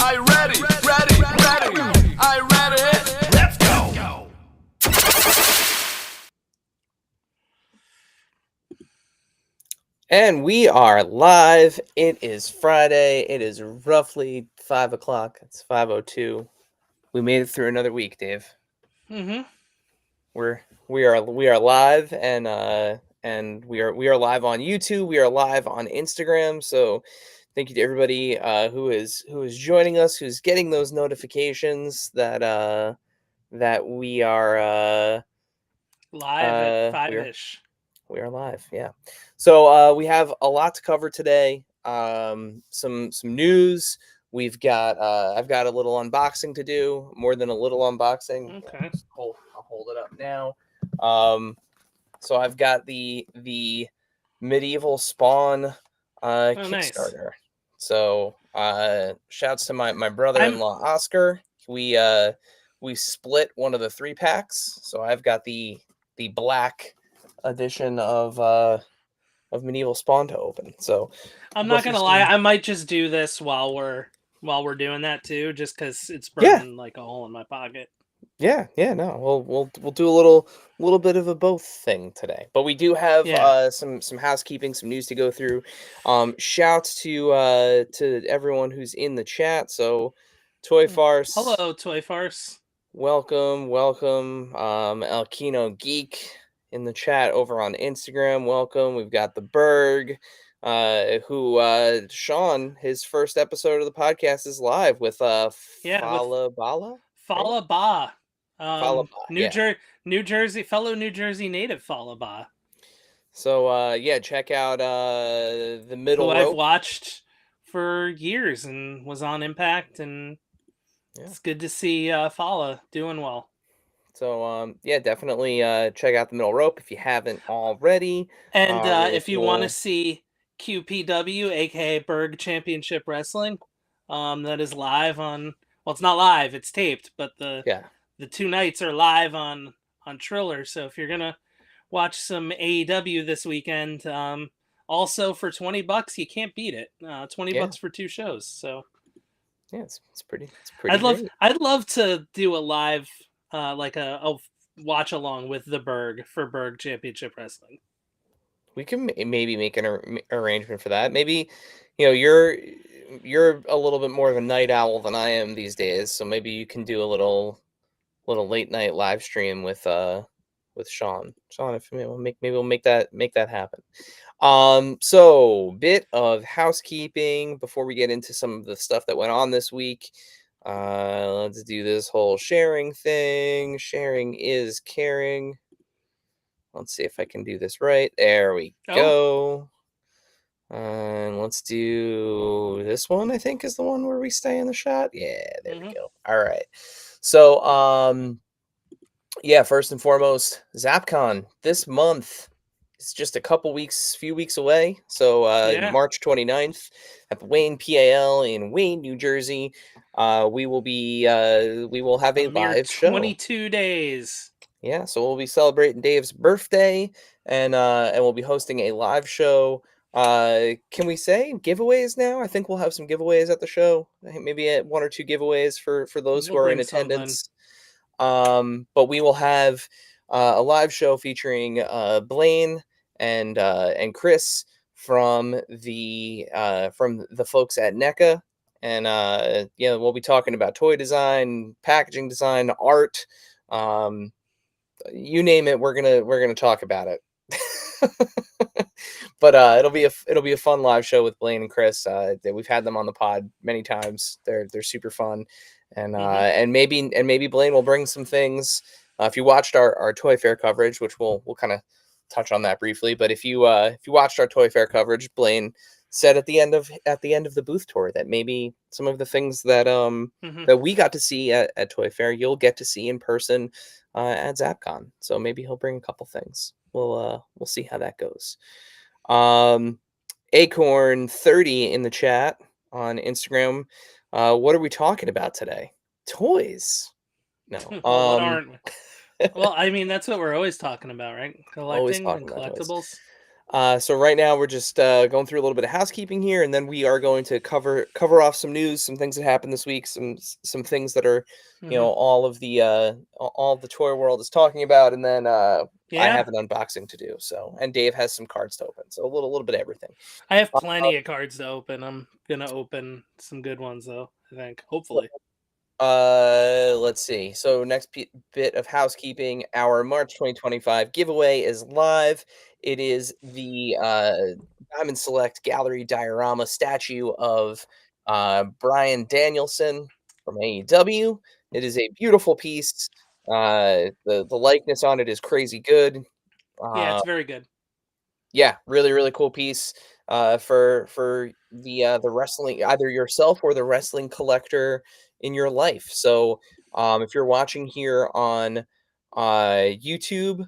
Are you ready? Ready? Are you ready? Let's go! And we are live. It is Friday. It is roughly 5 o'clock. It's 5:02. We made it through another week, Dave. Mm-hmm. We are live, and we are live on YouTube. We are live on Instagram. So thank you to everybody who is joining us, who's getting those notifications that we are Live at we are 5-ish. we are live. Yeah. So we have a lot to cover today. Some news. We've got I've got a little unboxing to do, more than a little unboxing. Okay. I'll hold it up now. So I've got the Medieval Spawn Kickstarter. Nice. So shouts to my brother-in-law Oscar. We split one of the 3-packs. So I've got the black edition of Medieval Spawn to open. So I'm not gonna lie, I might just do this while we're doing that too, just because it's burning like a hole in my pocket. Yeah, no, we'll do a little bit of a both thing today, but we do have some housekeeping, some news to go through. Shouts to everyone who's in the chat. So, Toy Farce, hello, Toy Farce. Welcome. Elkino Geek in the chat over on Instagram. Welcome. We've got the Berg, who Sean, his first episode of the podcast is live with Fala Bala. Fala Ba. New Jersey, fellow New Jersey native Fala Ba. So check out the Middle Who Rope. I've watched for years and was on Impact, and it's good to see Fala doing well. So definitely check out the Middle Rope if you haven't already. And if you want to see QPW, aka Berg Championship Wrestling, that is live on. Well, it's not live; it's taped, but the 2 nights are live on Triller. So if you're gonna watch some AEW this weekend, also for $20, you can't beat it. $20 for 2 shows. So it's pretty. I'd love to do a live, like a watch along with the Berg for Berg Championship Wrestling. We can maybe make an arrangement for that. Maybe, you're a little bit more of a night owl than I am these days, so maybe you can do a little late night live stream with Sean. If maybe we'll make that happen. So bit of housekeeping before we get into some of the stuff that went on this week. Let's do this whole sharing thing. Sharing is caring. Let's see if I can do this right. There we go. And let's do this one, I think, is the one where we stay in the shot. Yeah, there we go. All right. So, first and foremost, ZapCon this month. It's just a few weeks away. So, March 29th at the Wayne PAL in Wayne, New Jersey. We will have a live show. 22 days. Yeah, so we'll be celebrating Dave's birthday, and we'll be hosting a live show. Can we say giveaways now? I think we'll have some giveaways at the show. Maybe 1 or 2 giveaways for those who are in attendance. But we will have a live show featuring Blaine and Chris from the folks at NECA, and we'll be talking about toy design, packaging design, art. You name it, we're gonna talk about it. But it'll be a fun live show with Blaine and Chris. We've had them on the pod many times. They're super fun, and maybe Blaine will bring some things. If you watched our Toy Fair coverage, which we'll kind of touch on that briefly, but if you watched our Toy Fair coverage, Blaine said at the end of the booth tour that maybe some of the things that that we got to see at Toy Fair, you'll get to see in person at ZapCon. So maybe he'll bring a couple things. We'll see how that goes. Acorn 30 in the chat on Instagram. What are we talking about today? Toys? No. What aren't? Well, I mean, that's what we're always talking about, right? Collecting and collectibles. So right now we're just going through a little bit of housekeeping here, and then we are going to cover off some news, some things that happened this week, some things that are, all of the toy world is talking about, and then I have an unboxing to do. So, and Dave has some cards to open. So a little bit of everything. I have plenty of cards to open. I'm gonna open some good ones though, I think. Hopefully. Let's see. So next bit of housekeeping, our March 2025 giveaway is live. It is the Diamond Select Gallery diorama statue of Bryan Danielson from AEW. It is a beautiful piece. The likeness on it is crazy good. Yeah, it's very good. Yeah, really cool piece for the wrestling, either yourself or the wrestling collector in your life. So if you're watching here on YouTube,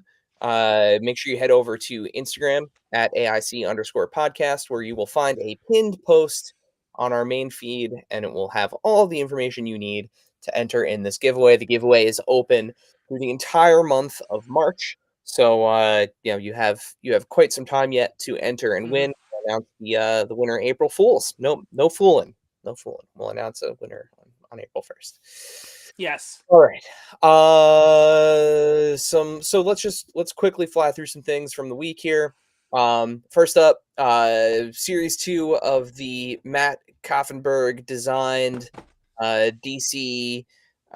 make sure you head over to Instagram at AIC_podcast, where you will find a pinned post on our main feed, and it will have all the information you need to enter in this giveaway. The giveaway is open through the entire month of March. So you have quite some time yet to enter and win. We'll announce the winner April Fools. No fooling. No fooling. We'll announce a winner on April 1st. Yes. All right. So let's quickly fly through some things from the week here. First up, series 2 of the Matt Koffenberg designed DC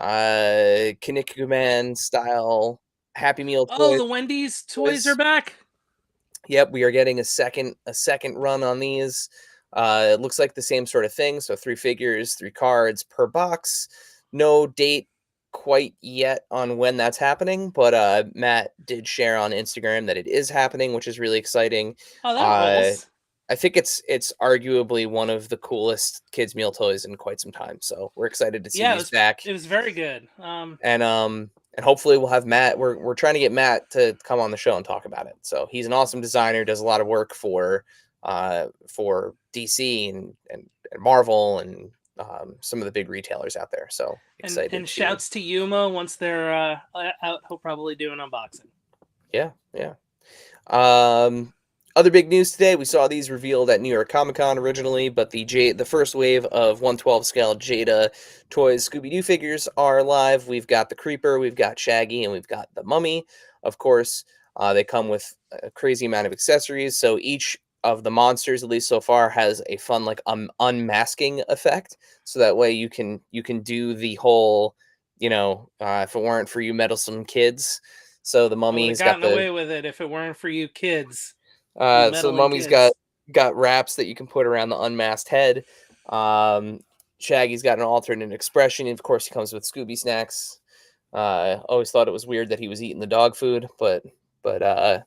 Kinnikuman style Happy Meal toys. Oh, the Wendy's toys are back. Yep, we are getting a second run on these. It looks like the same sort of thing. So 3 figures, 3 cards per box. No date quite yet on when that's happening, but Matt did share on Instagram that it is happening, which is really exciting. Oh, that rolls. I think it's arguably one of the coolest kids meal toys in quite some time. So we're excited to see these back. It was very good. And hopefully we'll have Matt. We're trying to get Matt to come on the show and talk about it. So he's an awesome designer, does a lot of work for DC and Marvel and some of the big retailers out there. So excited. And shouts to Yuma once they're out. He'll probably do an unboxing. Yeah. Other big news today, we saw these revealed at New York Comic Con originally, but the first wave of 1/12 scale Jada Toys Scooby-Doo figures are live. We've got the Creeper, we've got Shaggy, and we've got the Mummy. Of course, they come with a crazy amount of accessories, so each of the monsters, at least so far, has a fun unmasking effect. So that way you can do the whole, if it weren't for you meddlesome kids. So the Mummy's got away with it if it weren't for you kids. So the Mummy's got wraps that you can put around the unmasked head. Shaggy's got an alternate expression. Of course, he comes with Scooby snacks. Always thought it was weird that he was eating the dog food, but hey,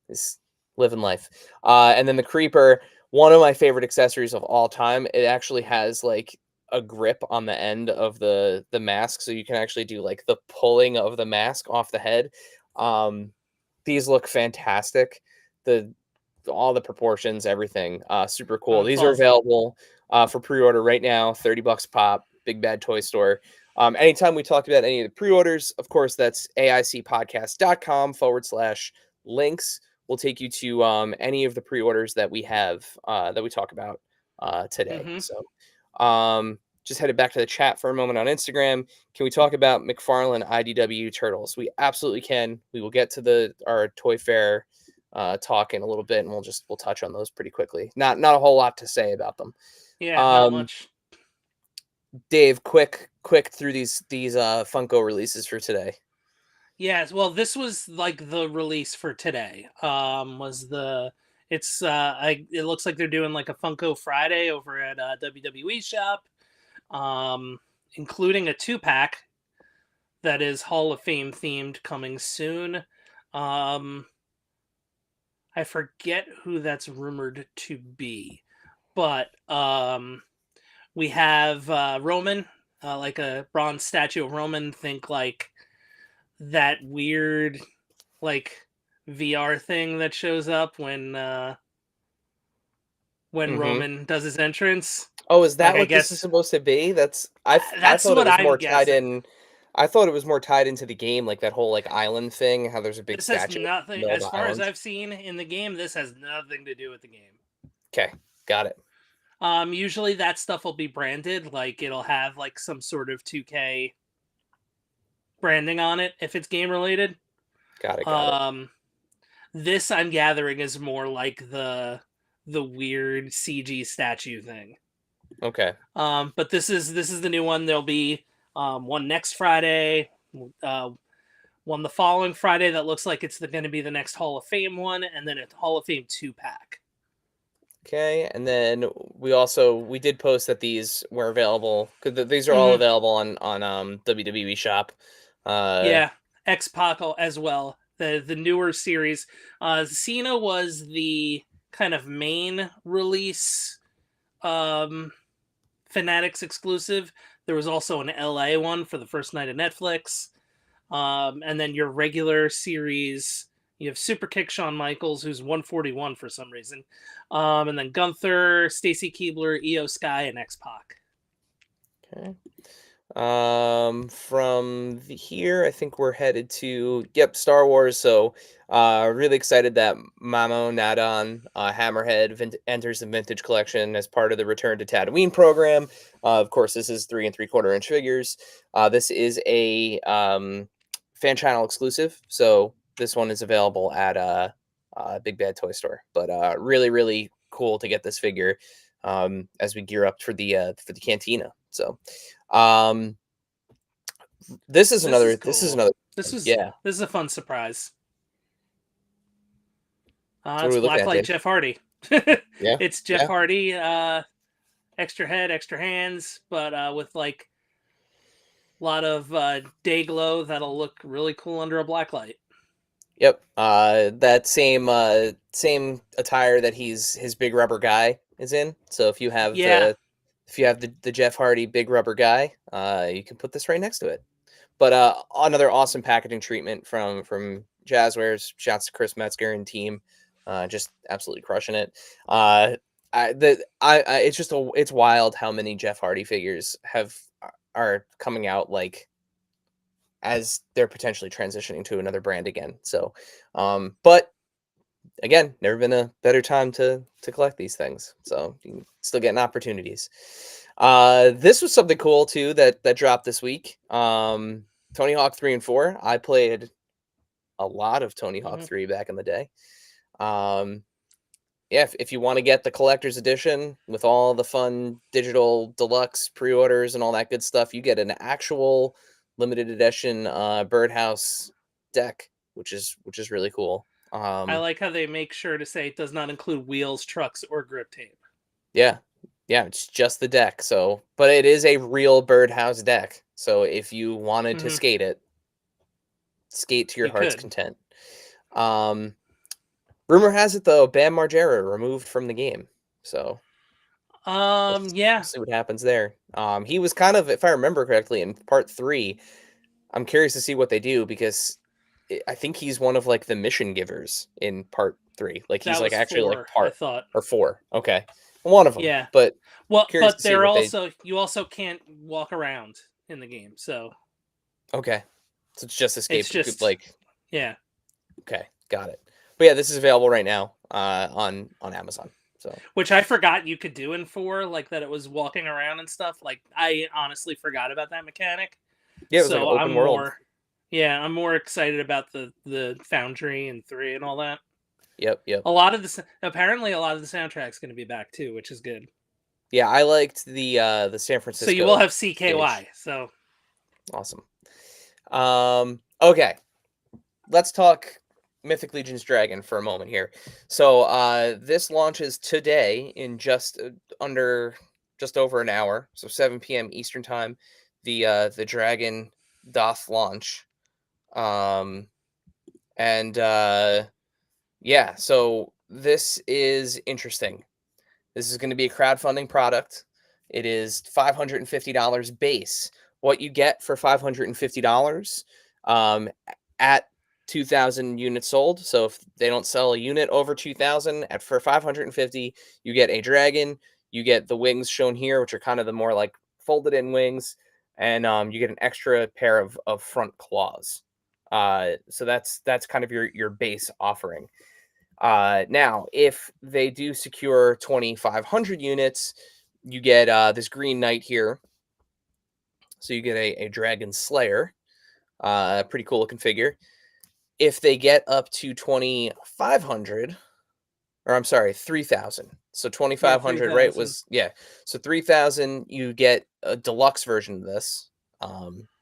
he's living life. And then the Creeper, one of my favorite accessories of all time. It actually has like a grip on the end of the mask, so you can actually do like the pulling of the mask off the head. These look fantastic. All the proportions, everything, super cool. These are available for pre-order right now, $30 pop. Big Bad Toy Store. Anytime we talk about any of the pre-orders, of course, that's aicpodcast.com/links. Will take you to any of the pre-orders that we have that we talk about today. So just headed back to the chat for a moment on Instagram. Can we talk about McFarlane IDW Turtles? We absolutely can. We will get to our Toy Fair talk in a little bit, and we'll touch on those pretty quickly. Not a whole lot to say about them. Yeah, not much. Dave, quick through these Funko releases for today. Yes, well, this was like the release for today. It looks like they're doing like a Funko Friday over at WWE Shop. Including a 2-pack that is Hall of Fame themed coming soon. I forget who that's rumored to be, but we have Roman, like a bronze statue of Roman. Think like that weird like VR thing that shows up when Roman does his entrance. Oh, is that what this is supposed to be? I thought it was more tied in. I thought it was more tied into the game, like that whole like island thing. How there's a big This has statue. nothing, as far as I've seen in the game. This has nothing to do with the game. Okay, got it. Usually that stuff will be branded, like it'll have like some sort of 2K branding on it if it's game related. Got it. This I'm gathering is more like the weird CG statue thing. Okay. But this is the new one. There'll be one next Friday, one the following Friday that looks like it's going to be the next Hall of Fame one, and then a Hall of Fame 2-pack. Okay, and then we did post that these were available because these are all available on WWE Shop. Yeah, X-Pac as well. The newer series. Cena was the kind of main release Fanatics exclusive. There was also an LA one for the first night of Netflix. And then your regular series, you have Superkick Shawn Michaels, who's 141 for some reason. And then Gunther, Stacy Keibler, Io Sky, and X-Pac. Okay. From here, I think we're headed to Star Wars. So, really excited that Mamo Nadon Hammerhead enters the Vintage Collection as part of the Return to Tatooine program. Of course, this is 3 3/4-inch figures. This is a fan channel exclusive, so this one is available at Big Bad Toy Store. But really, really cool to get this figure as we gear up for the Cantina. So. This is another. Cool. This is a fun surprise. It's Blacklight Jeff Hardy. Yeah, it's Jeff Hardy. Extra head, extra hands, but with like a lot of day glow that'll look really cool under a blacklight. Yep. That same attire that his big rubber guy is in. So if you have the Jeff Hardy big rubber guy, you can put this right next to it. But another awesome packaging treatment from Jazzwares. Shouts to Chris Metzger and team, just absolutely crushing it. It's wild how many Jeff Hardy figures are coming out like as they're potentially transitioning to another brand again. So, but again, never been a better time to collect these things. So you still getting opportunities. This was something cool too that dropped this week. Tony Hawk 3 and 4. I played a lot of Tony Hawk 3 back in the day. If you want to get the collector's edition with all the fun digital deluxe pre-orders and all that good stuff, you get an actual limited edition birdhouse deck, which is really cool. I like how they make sure to say it does not include wheels, trucks, or grip tape. Yeah, it's just the deck. So, but it is a real birdhouse deck. So if you wanted to skate to your heart's content. Rumor has it though, Bam Margera removed from the game. So, we'll see what happens there. He was kind of, if I remember correctly, in part 3. I'm curious to see what they do because I think he's one of like the mission givers in part 3. Like he's like actually 4, like part I thought. Or 4. Okay, one of them. Yeah, but they're also you also can't walk around in the game. So okay, so it's just escape. It's just Okay, got it. But yeah, this is available right now on Amazon. So which I forgot you could do in 4, like that it was walking around and stuff. Like I honestly forgot about that mechanic. Yeah, it was like open world. I'm more excited about the Foundry and 3 and all that. Yep. Apparently a lot of the soundtrack's going to be back too, which is good. Yeah, I liked the San Francisco. So you will have CKY. Stage. So awesome. Okay, let's talk Mythic Legion's Dragon for a moment here. So this launches today in just over an hour, so 7 p.m. Eastern time. The Dragon doth launch, so this is interesting. This is going to be a crowdfunding product. It is $550 base. What you get for $550 at 2,000 units sold. So if they don't sell a unit over 2,000 for 550, you get a dragon. You get the wings shown here, which are kind of the more like folded in wings. and you get an extra pair of front claws. So that's kind of your base offering. Now, if they do secure 2,500 units, you get this Green Knight here. So you get a Dragon Slayer, pretty cool looking figure. If they get up to 2,500, or I'm sorry, 3,000. So 2,500, right? So 3,000, you get a deluxe version of this.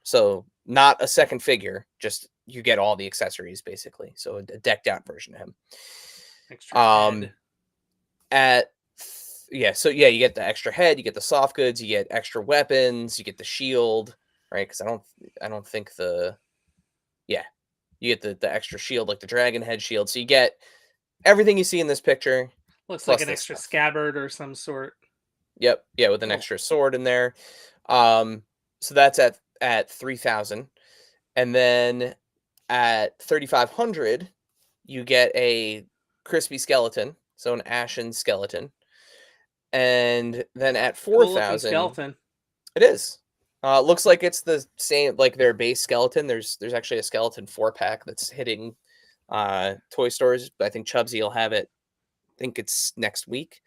So not a second figure, just you get all the accessories basically. So a decked out version of him. Extra head. So you get the extra head, you get the soft goods, you get extra weapons, you get the shield, right? Because I don't think you get the extra shield, like the dragon head shield. So you get everything you see in this picture. Looks like an extra scabbard or some sort. Yep, yeah, with an extra sword in there. So that's at 3,000, and then at 3,500, you get a crispy skeleton, so an ashen skeleton, and then at 4,000, skeleton. It is. Looks like it's the same, like their base skeleton. There's actually a skeleton 4-pack that's hitting toy stores, but I think Chubsy will have it. I think it's next week.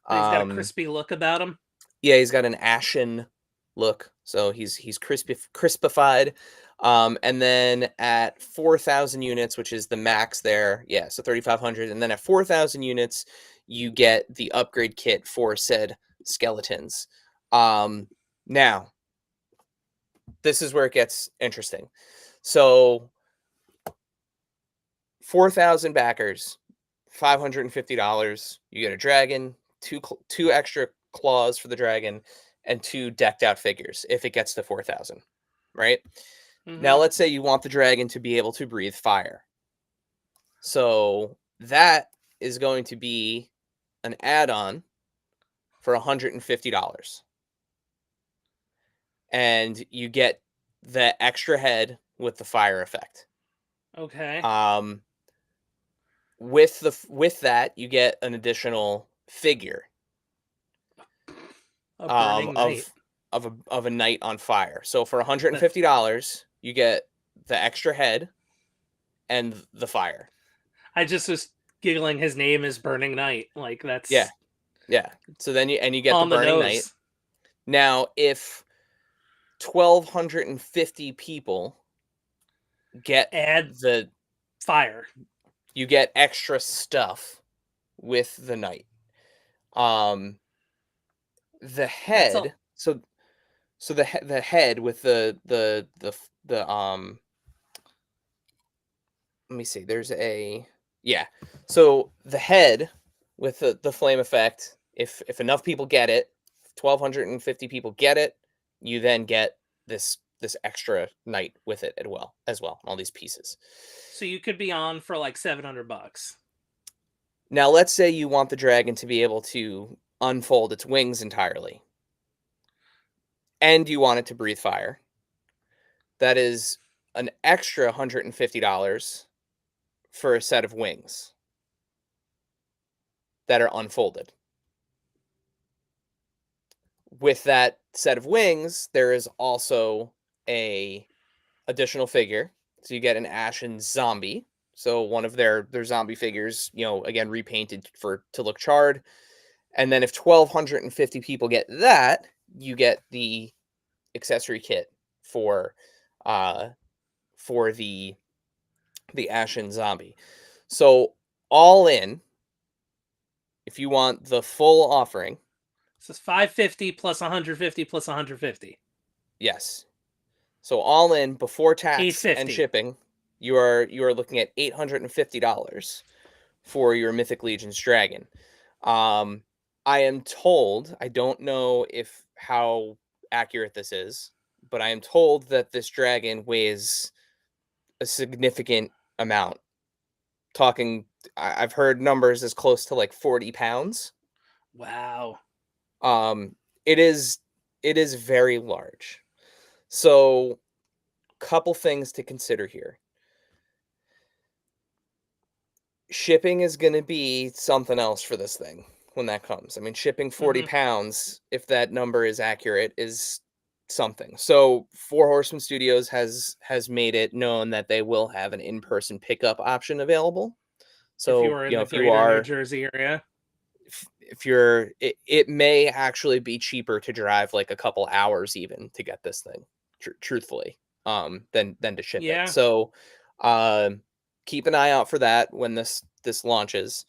But he's got a crispy look about him. Yeah, he's got an ashen look, so he's crispified. And then at 4,000 units, which is the max there, yeah, so 3,500, and then at 4,000 units, you get the upgrade kit for said skeletons. Now, this is where it gets interesting. So 4,000 backers, $550. You get a dragon, two extra claws for the dragon, and 2 decked out figures if it gets to 4,000, right? Mm-hmm. Now, let's say you want the dragon to be able to breathe fire. So that is going to be an add-on for $150. And you get the extra head with the fire effect. Okay. With that, you get an additional figure of a knight on fire. So for $150, you get the extra head and the fire. I just was giggling. His name is Burning Knight. Like that's yeah. So then you get the Burning Knight. Now, if 1,250 people add the fire, you get extra stuff with the knight. The head. So the head with the let me see. There's so the head with the flame effect. If enough people get it, 1,250 people get it, you then get this extra knight with it as well, all these pieces. So you could be on for like $700. Now, let's say you want the dragon to be able to unfold its wings entirely, and you want it to breathe fire. That is an extra $150 for a set of wings that are unfolded. With that set of wings, there is also a additional figure. So you get an ashen zombie. So one of their zombie figures, again, repainted to look charred. And then if 1,250 people get that, you get the accessory kit for the ashen zombie. So all in, if you want the full offering, this is $550 plus $150 plus $150. Yes. So all in, before tax and shipping, you are looking at $850 for your Mythic Legions dragon. I am told, I don't know how accurate this is, but I am told that this dragon weighs a significant amount. I've heard numbers as close to like 40 pounds. Wow. It is very large. So, couple things to consider here. Shipping is going to be something else for this thing when that comes. I mean, shipping 40 pounds, if that number is accurate, is something. So Four Horsemen Studios has made it known that they will have an in-person pickup option available. So if you So, are in the if you greater New are, Jersey area, if you're, it may actually be cheaper to drive like a couple hours even to get this thing, truthfully, than to ship it. Yeah. So, keep an eye out for that when this launches.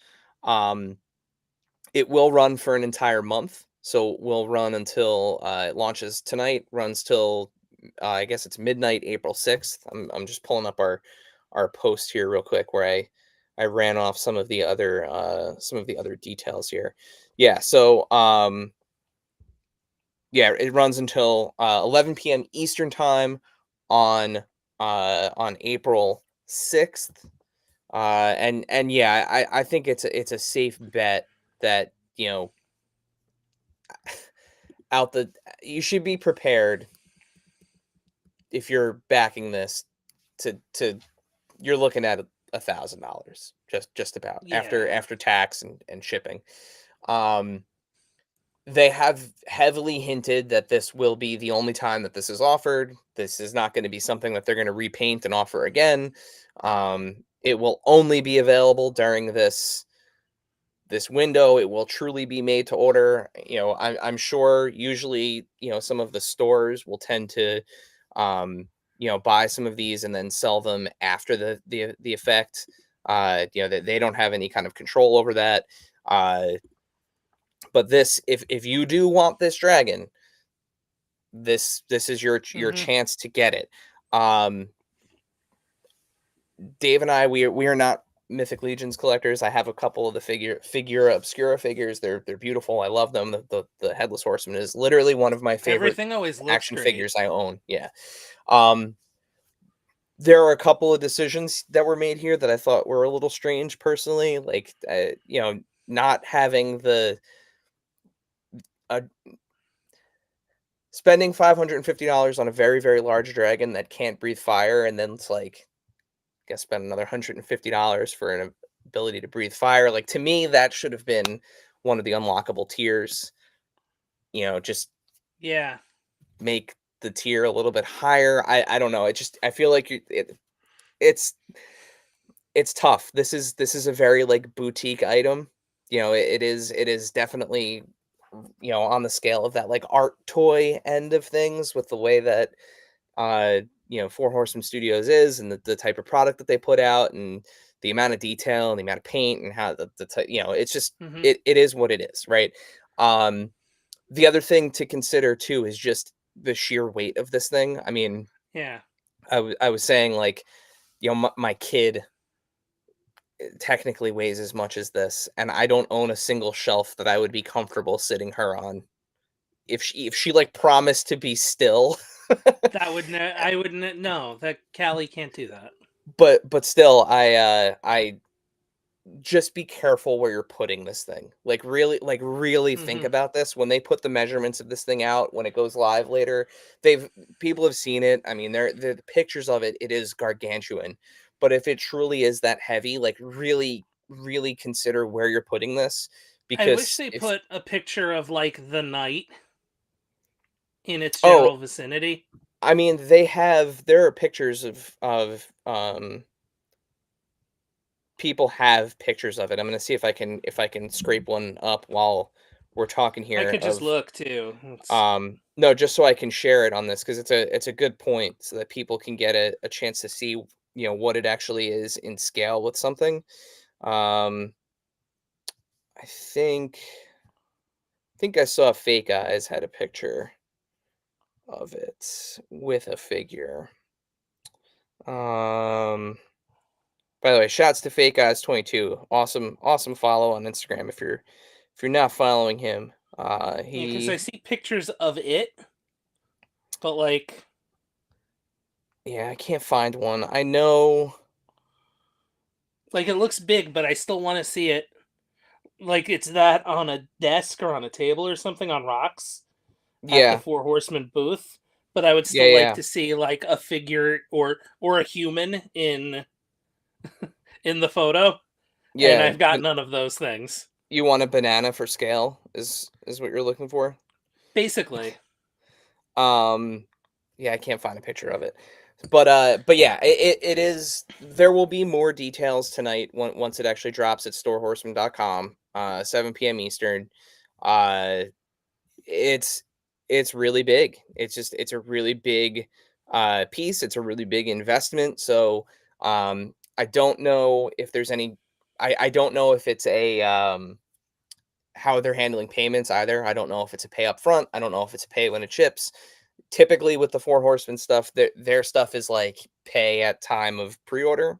It will run for an entire month. So we'll run until it launches tonight, runs till I guess it's midnight, April 6th. I'm just pulling up our post here real quick where I ran off some of the other details here. Yeah, so yeah, it runs until 11 p.m. Eastern time on April 6th. And yeah, I think it's a safe bet that, you should be prepared if you're backing this to you're looking at $1,000 just about after tax and shipping. They have heavily hinted that this will be the only time that this is offered. This is not going to be something that they're going to repaint and offer again. It will only be available during this window. It will truly be made to order. I'm sure usually, some of the stores will tend to, buy some of these and then sell them after the effect. That they don't have any kind of control over that. But this, if you do want this dragon, this is your chance to get it. Dave and I, we are not Mythic Legions collectors. I have a couple of the figure obscura figures. They're beautiful. I love them. The Headless Horseman is literally one of my favorite everything always looks action great. figures I own. Yeah. There are a couple of decisions that were made here that I thought were a little strange personally, like not having spending $550 on a very, very large dragon that can't breathe fire, and then it's like, I guess spend another $150 for an ability to breathe fire. Like, to me, that should have been one of the unlockable tiers. Just make the tier a little bit higher. I don't know. I feel like it's tough. This is a very like boutique item. It is definitely, on the scale of that like art toy end of things, with the way that Four Horsemen Studios is, and the type of product that they put out, and the amount of detail and the amount of paint, and how it's just it is what it is, right? The other thing to consider too is just the sheer weight of this thing. I mean, I was saying, like, my kid technically weighs as much as this, and I don't own a single shelf that I would be comfortable sitting her on. If she like promised to be still, I wouldn't. No, that Callie can't do that. But still, I just be careful where you're putting this thing. Like, really think about this when they put the measurements of this thing out when it goes live later. People have seen it. I mean, the pictures of it. It is gargantuan. But if it truly is that heavy, like, really, really consider where you're putting this. Because I wish they put a picture of like the knight in its general vicinity. I mean, there are pictures of people have pictures of it. I'm going to see if I can scrape one up while we're talking here. I could just look too. No, just so I can share it on this, because it's a good point, so that people can get a chance to see, what it actually is in scale with something. I think I saw Fake Eyes had a picture of it with a figure. By the way, shouts to Fake Eyes 22. Awesome follow on Instagram if you're not following him. Because I see pictures of it, but like, yeah, I can't find one. I know, like, it looks big, but I still want to see it. Like, it's that on a desk or on a table or something on rocks at the Four Horsemen booth. But I would still like to see like a figure or a human in the photo. Yeah, and I've got none of those things. You want a banana for scale is what you're looking for? Basically. Yeah, I can't find a picture of it. But yeah, it is. There will be more details tonight once it actually drops at storehorseman.com, 7 p.m. Eastern. It's really big. It's a really big piece. It's a really big investment. So I don't know if there's any. I don't know if it's a how they're handling payments either. I don't know if it's a pay up front. I don't know if it's a pay when it ships. Typically with the Four Horsemen stuff, their stuff is like pay at time of pre-order,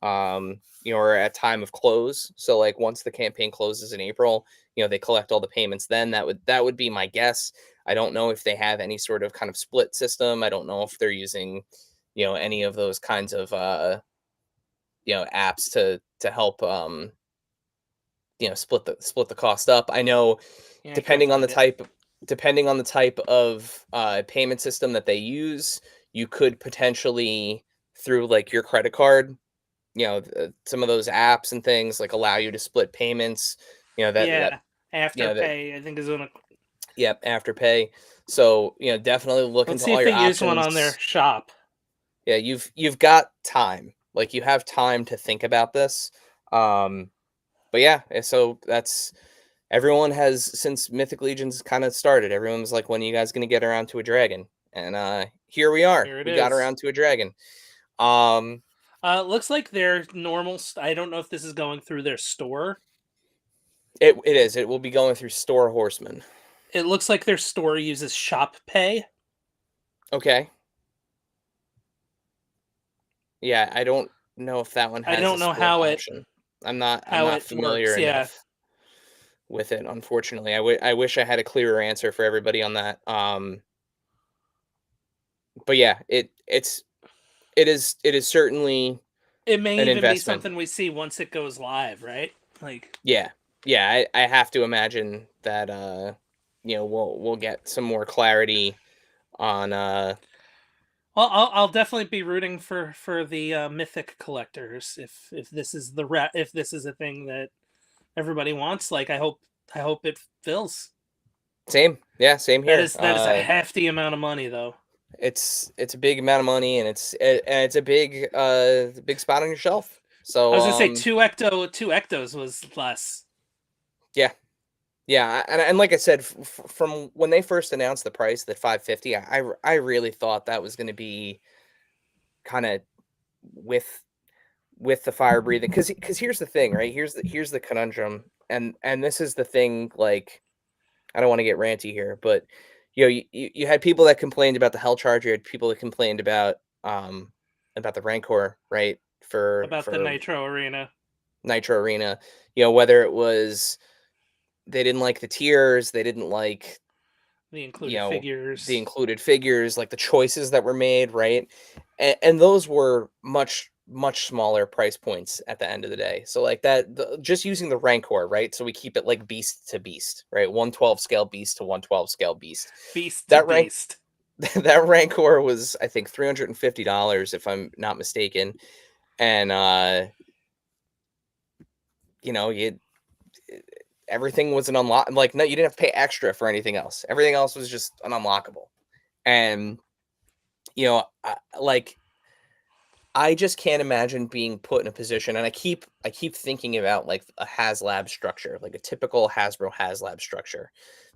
or at time of close. So like once the campaign closes in April, they collect all the payments then. That would be my guess. I don't know if they have any sort of kind of split system. I don't know if they're using, any of those kinds of apps to help split the cost up. I know Yeah, depending on the type of payment system that they use, you could potentially, through like your credit card, some of those apps and things like allow you to split payments. That Afterpay, I think is one. Yep, Afterpay. So definitely look Let's into see all if your they use one on their options. shop. Yeah, you've got time. Like you have time to think about this. But yeah, so that's everyone has, since Mythic Legions kind of started, everyone's like, when are you guys going to get around to a dragon? And here we are. Here it We got is. around to a dragon. Looks like their normal. I don't know if this is going through their store. It is. It will be going through Store Horseman. It looks like their store uses Shop Pay. Okay. Yeah, I don't know if that one has I don't know how option. I'm not familiar works, enough with it, unfortunately. I wish I had a clearer answer for everybody on that. But yeah, it is certainly it may an even investment. Be something we see once it goes live, right? Like yeah, I have to imagine that we'll get some more clarity on Well, I'll definitely be rooting for the mythic collectors if this is if this is a thing that everybody wants. Like I hope it fills. Same here. That is a hefty amount of money, though. It's a big amount of money, and it's a big spot on your shelf. So I was gonna say two ectos was less. Yeah, and like I said, from when they first announced the price, that 550, I really thought that was going to be kind of with the fire breathing, because here's the thing, right? Here's the conundrum, and this is the thing. Like, I don't want to get ranty here, but you had people that complained about the Hell Charger, you had people that complained about the Rancor, right? About the Nitro Arena, whether it was they didn't like the tiers, they didn't like the included figures, like the choices that were made, right? And those were much smaller price points at the end of the day. So like just using the Rancor, right? So we keep it like beast to beast, right? 112 scale beast to 112 scale beast. That Rancor was, I think, $350 if I'm not mistaken. And everything was an unlock. Like, no, you didn't have to pay extra for anything else. Everything else was just an unlockable. And I just can't imagine being put in a position, and I keep thinking about like a HasLab structure, like a typical Hasbro HasLab structure.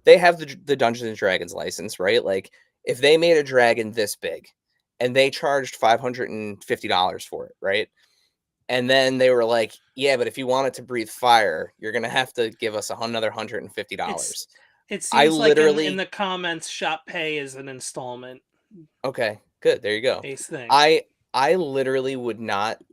They have the Dungeons and Dragons license, right? Like, if they made a dragon this big and they charged $550 for it, right? And then they were like, yeah, but if you want it to breathe fire, you're going to have to give us another $150. It seems like in the comments, Shop Pay is an installment. Okay, good. There you go. Base thing. I literally would not.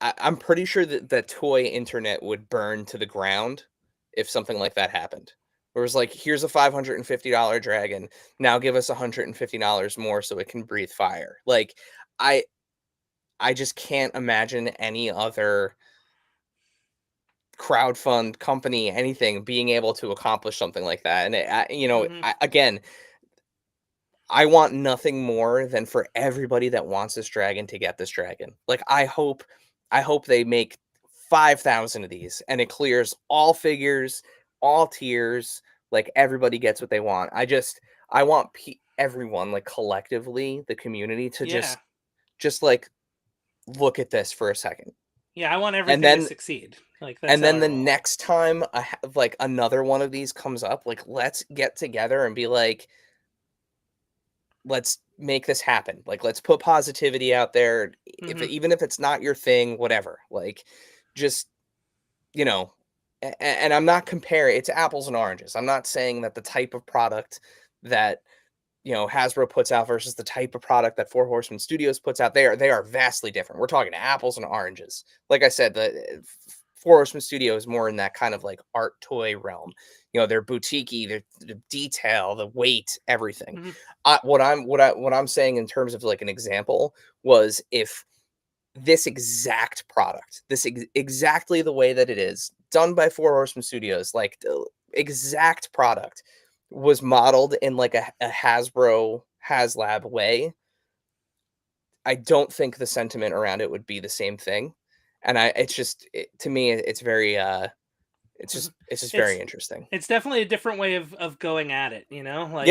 I'm pretty sure that the toy internet would burn to the ground if something like that happened. Where it was like, here's a $550 dragon. Now give us $150 more so it can breathe fire. Like, I just can't imagine any other crowdfund company, anything, being able to accomplish something like that. And again, I want nothing more than for everybody that wants this dragon to get this dragon. Like, I hope they make 5,000 of these and it clears all figures, all tiers. Like, everybody gets what they want. I want everyone, like collectively, the community, to just like look at this for a second. Yeah, I want everything to succeed. Like, that's and then the next time like another one of these comes up, like, let's get together and be like, let's make this happen. Like, let's put positivity out there. Even if it's not your thing, whatever. Like, just, you know, and I'm not comparing. It's apples and oranges. I'm not saying that the type of product that, you know, Hasbro puts out versus the type of product that Four Horsemen Studios puts out, they are vastly different. We're talking apples and oranges. Like I said, the Four Horsemen Studio is more in that kind of like art toy realm. You know, they're boutique-y, the detail, the weight, everything. What I'm saying in terms of like an example was, if this exact product, exactly the way that it is, done by Four Horsemen Studios, like the exact product, was modeled in like a Hasbro HasLab way, I don't think the sentiment around it would be the same thing. And to me, it's very, it's just very interesting. It's definitely a different way of going at it, you know? Like,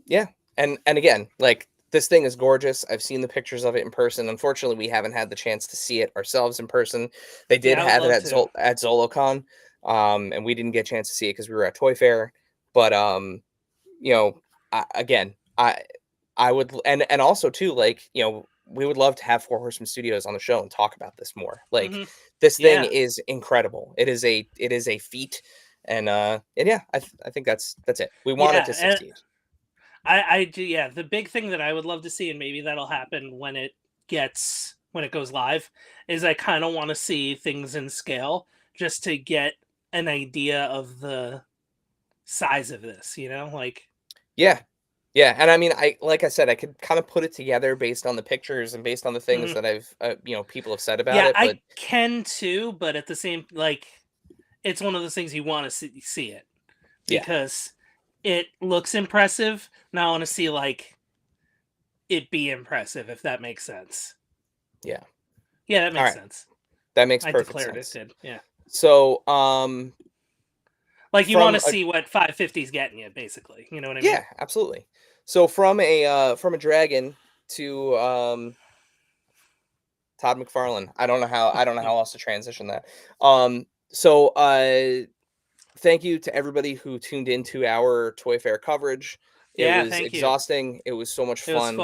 yeah. And again, like, this thing is gorgeous. I've seen the pictures of it in person. Unfortunately, we haven't had the chance to see it ourselves in person. They did have it at ZoloCon, and we didn't get a chance to see it because we were at Toy Fair. But you know, I would, and also too, like, you know, we would love to have Four Horsemen Studios on the show and talk about this more. Like, this thing is incredible. It is a feat, and yeah, I think that's it. We want it to succeed. I do, yeah. The big thing that I would love to see, and maybe that'll happen when it goes live, is I kind of want to see things in scale, just to get an idea of the size of this, you know, like. Yeah. And I mean, like I said, I could kind of put it together based on the pictures and based on the things that I've, you know, people have said about it. But I can too, but at the same, like, it's one of those things you want to see it, because it looks impressive. Now I want to see, like, it be impressive, if that makes sense. Yeah, that makes sense. That makes perfect sense. It did. Yeah. So, like, you want to see what 550's getting you, basically. You know what I mean? Yeah, absolutely. So from a dragon to Todd McFarlane. I don't know how else to transition that. So thank you to everybody who tuned into our Toy Fair coverage. It was exhausting. It was so much fun.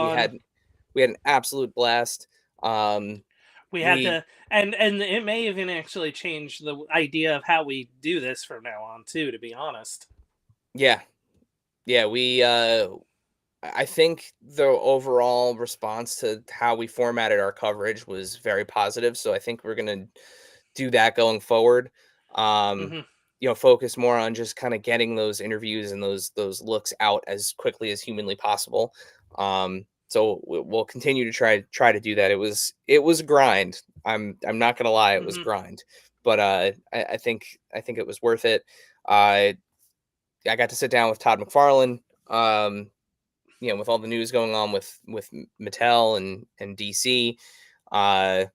We had an absolute blast. We had to, and it may even actually change the idea of how we do this from now on too, to be honest. Yeah. We I think the overall response to how we formatted our coverage was very positive. So I think we're gonna do that going forward. You know, focus more on just kind of getting those interviews and those looks out as quickly as humanly possible. So we'll continue to try to do that. It was a grind. I'm not gonna lie, it was grind, but I think it was worth it. I got to sit down with Todd McFarlane. You know, with all the news going on with Mattel and DC, I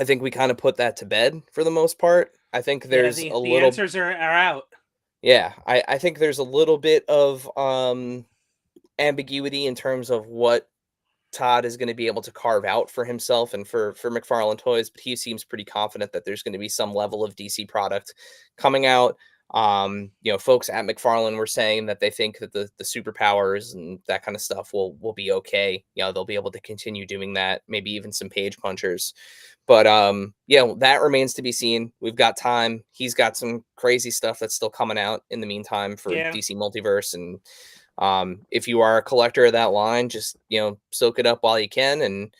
think we kind of put that to bed for the most part. I think there's the answers are out. Yeah, I think there's a little bit of ambiguity in terms of what Todd is going to be able to carve out for himself and for McFarlane Toys, but he seems pretty confident that there's going to be some level of DC product coming out. You know, folks at McFarlane were saying that they think that the superpowers and that kind of stuff will be okay. You know, they'll be able to continue doing that, maybe even some page punchers. But yeah, that remains to be seen. We've got time. He's got some crazy stuff that's still coming out in the meantime for DC Multiverse. And if you are a collector of that line, just, you know, soak it up while you can, and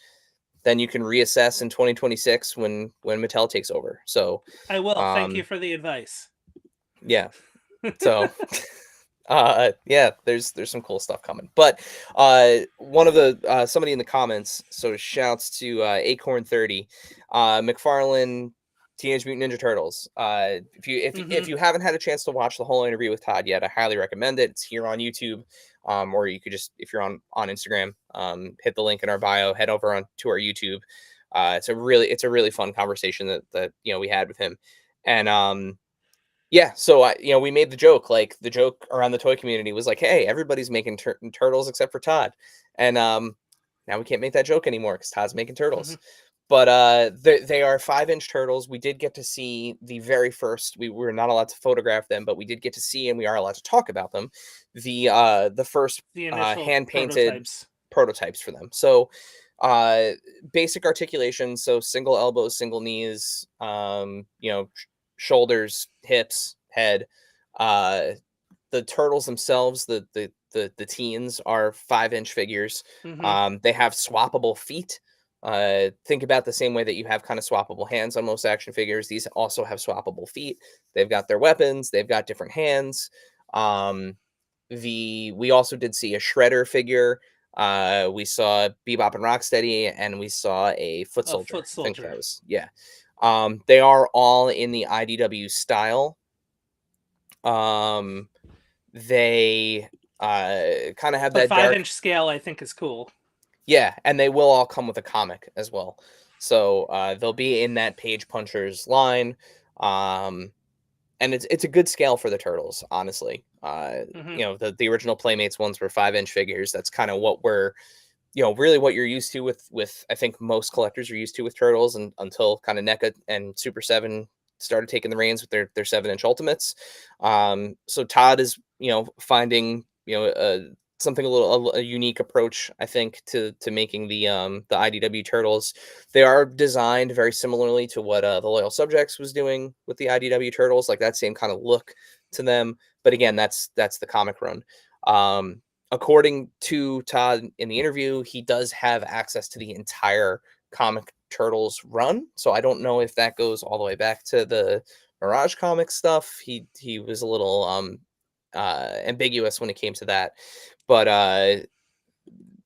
then you can reassess in 2026 when Mattel takes over. So I will. Thank you for the advice. Yeah. So yeah, there's some cool stuff coming. But one of the somebody in the comments, so shouts to Acorn 30, McFarlane Teenage Mutant Ninja Turtles. If you haven't had a chance to watch the whole interview with Todd yet, I highly recommend it. It's here on YouTube, or you could just, if you're on Instagram, hit the link in our bio, head over on to our YouTube. It's a really fun conversation that you know we had with him, and Yeah, so we made the joke. Like the joke around the toy community was like, "Hey, everybody's making turtles except for Todd," and now we can't make that joke anymore because Todd's making turtles. But they are 5-inch turtles. We did get to see the very first. We were not allowed to photograph them, but we did get to see, and we are allowed to talk about them. The first initial hand painted prototypes for them. So basic articulation. So single elbows, single knees. Shoulders, hips, head. The turtles themselves, the teens are 5-inch figures. They have swappable feet. Think about the same way that you have kind of swappable hands on most action figures. These also have swappable feet. They've got their weapons. They've got different hands. We also did see a Shredder figure. We saw Bebop and Rocksteady, and we saw a Foot Soldier. I think that was, yeah. They are all in the IDW style. They kind of have that 5-inch scale, I think, is cool. Yeah, and they will all come with a comic as well. So they'll be in that Page Punchers line. And it's a good scale for the turtles, honestly. The original Playmates ones were 5-inch figures. That's kind of what we're, really what you're used to with I think most collectors are used to with turtles, and until kind of NECA and Super 7 started taking the reins with their 7-inch Ultimates. So Todd is, finding, something a unique approach, I think, to making the IDW turtles. They are designed very similarly to what the Loyal Subjects was doing with the IDW turtles, like that same kind of look to them. But again, that's the comic run. According to Todd in the interview, he does have access to the entire comic turtles run. So I don't know if that goes all the way back to the Mirage Comics stuff. He was a little ambiguous when it came to that. But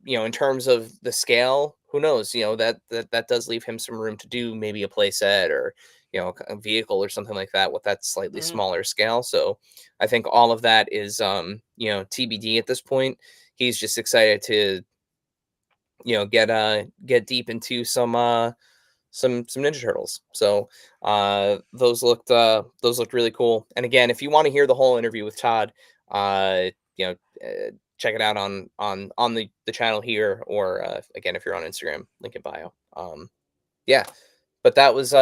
in terms of the scale, who knows? That does leave him some room to do maybe a play set or a vehicle or something like that with that slightly smaller scale. So I think all of that is TBD at this point. He's just excited to get deep into some Ninja Turtles. So those looked really cool. And again, if you want to hear the whole interview with Todd, check it out on the channel here, or again, if you're on Instagram, link in bio. Yeah, but that was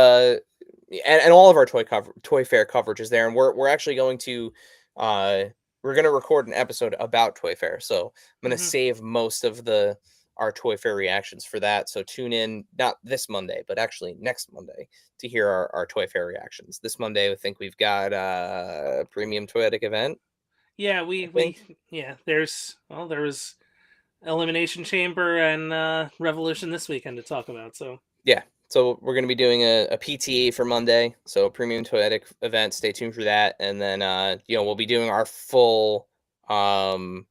and all of our toy fair coverage is there, and we're actually going to we're going to record an episode about Toy Fair. So I'm going to save most of our Toy Fair reactions for that. So tune in, not this Monday, but actually next Monday, to hear our Toy Fair reactions. This Monday, I think we've got a Premium Toyetic event. Yeah, there was Elimination Chamber and Revolution this weekend to talk about. So yeah, so we're going to be doing a PTA for Monday, so a Premium Toyetic event. Stay tuned for that, and then we'll be doing our full kind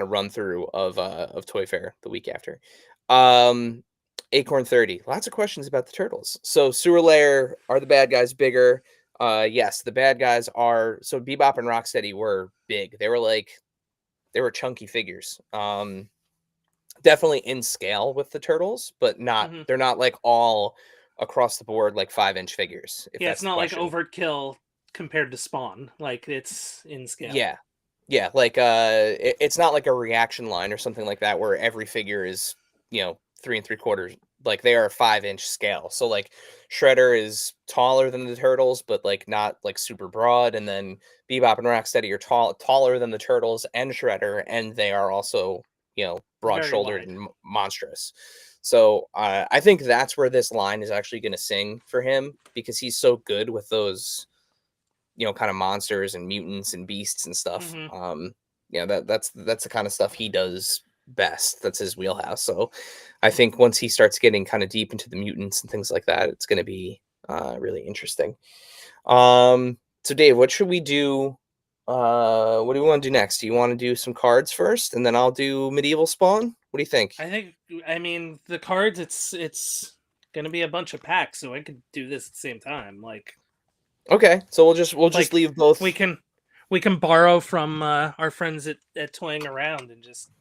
of run through of Toy Fair the week after. Acorn 30, lots of questions about the turtles. So Sewer Lair, are the bad guys bigger? Yes, the bad guys are. So Bebop and Rocksteady were big. They were chunky figures. Definitely in scale with the turtles, but not. They're not like all across the board like 5-inch figures. It's not like Overkill compared to Spawn. Like it's in scale. Yeah, like it's not like a reaction line or something like that where every figure is 3 3/4. Like they are 5-inch scale. So like Shredder is taller than the turtles, but like not like super broad. And then Bebop and Rocksteady are taller than the turtles and Shredder, and they are also broad-shouldered and monstrous. So I think that's where this line is actually going to sing for him, because he's so good with those kind of monsters and mutants and beasts and stuff. That's the kind of stuff he does best. That's his wheelhouse. So I think once he starts getting kind of deep into the mutants and things like that, it's going to be really interesting. So Dave, what should we do? What do we want to do next? Do you want to do some cards first, and then I'll do Medieval Spawn? What do you think? I mean, the cards, it's gonna be a bunch of packs, so I could do this at the same time. Like, okay, so we'll just leave both. We can borrow from our friends at Toying Around and just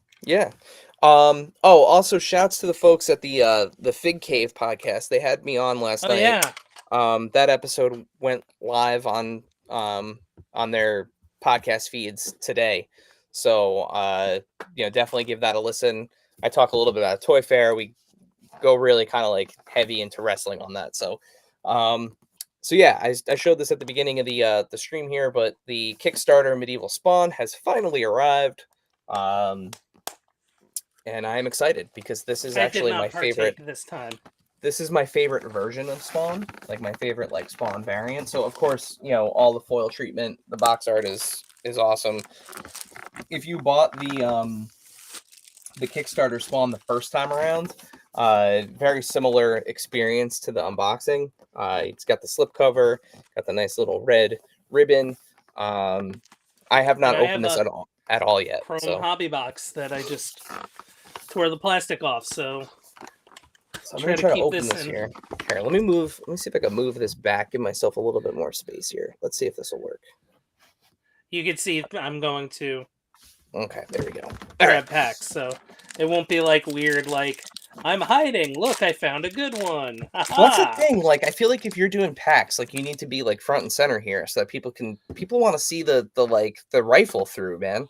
also shouts to the folks at the Fig Cave podcast. They had me on last night. Yeah. That episode went live on their podcast feeds today. So definitely give that a listen. I talk a little bit about Toy Fair. We go really kind of like heavy into wrestling on that. So yeah, I showed this at the beginning of the stream here, but the Kickstarter Medieval Spawn has finally arrived. And I'm excited because this is actually my favorite this time. This is my favorite version of Spawn, like my favorite like Spawn variant. So of course, all the foil treatment, the box art is awesome. If you bought the Kickstarter Spawn the first time around, very similar experience to the unboxing. It's got the slipcover, got the nice little red ribbon. I have not opened this at all yet. Chrome hobby box that I just tore the plastic off. So I'm gonna try to open this here. Here, let me see if I can move this back. Give myself a little bit more space here. Let's see if this will work. You can see I'm going to. Okay, there we go. Grab packs, so it won't be like weird. Like I'm hiding. Look, I found a good one. Well, that's the thing. Like I feel like if you're doing packs, like you need to be like front and center here, so that people want to see the rifle through, man.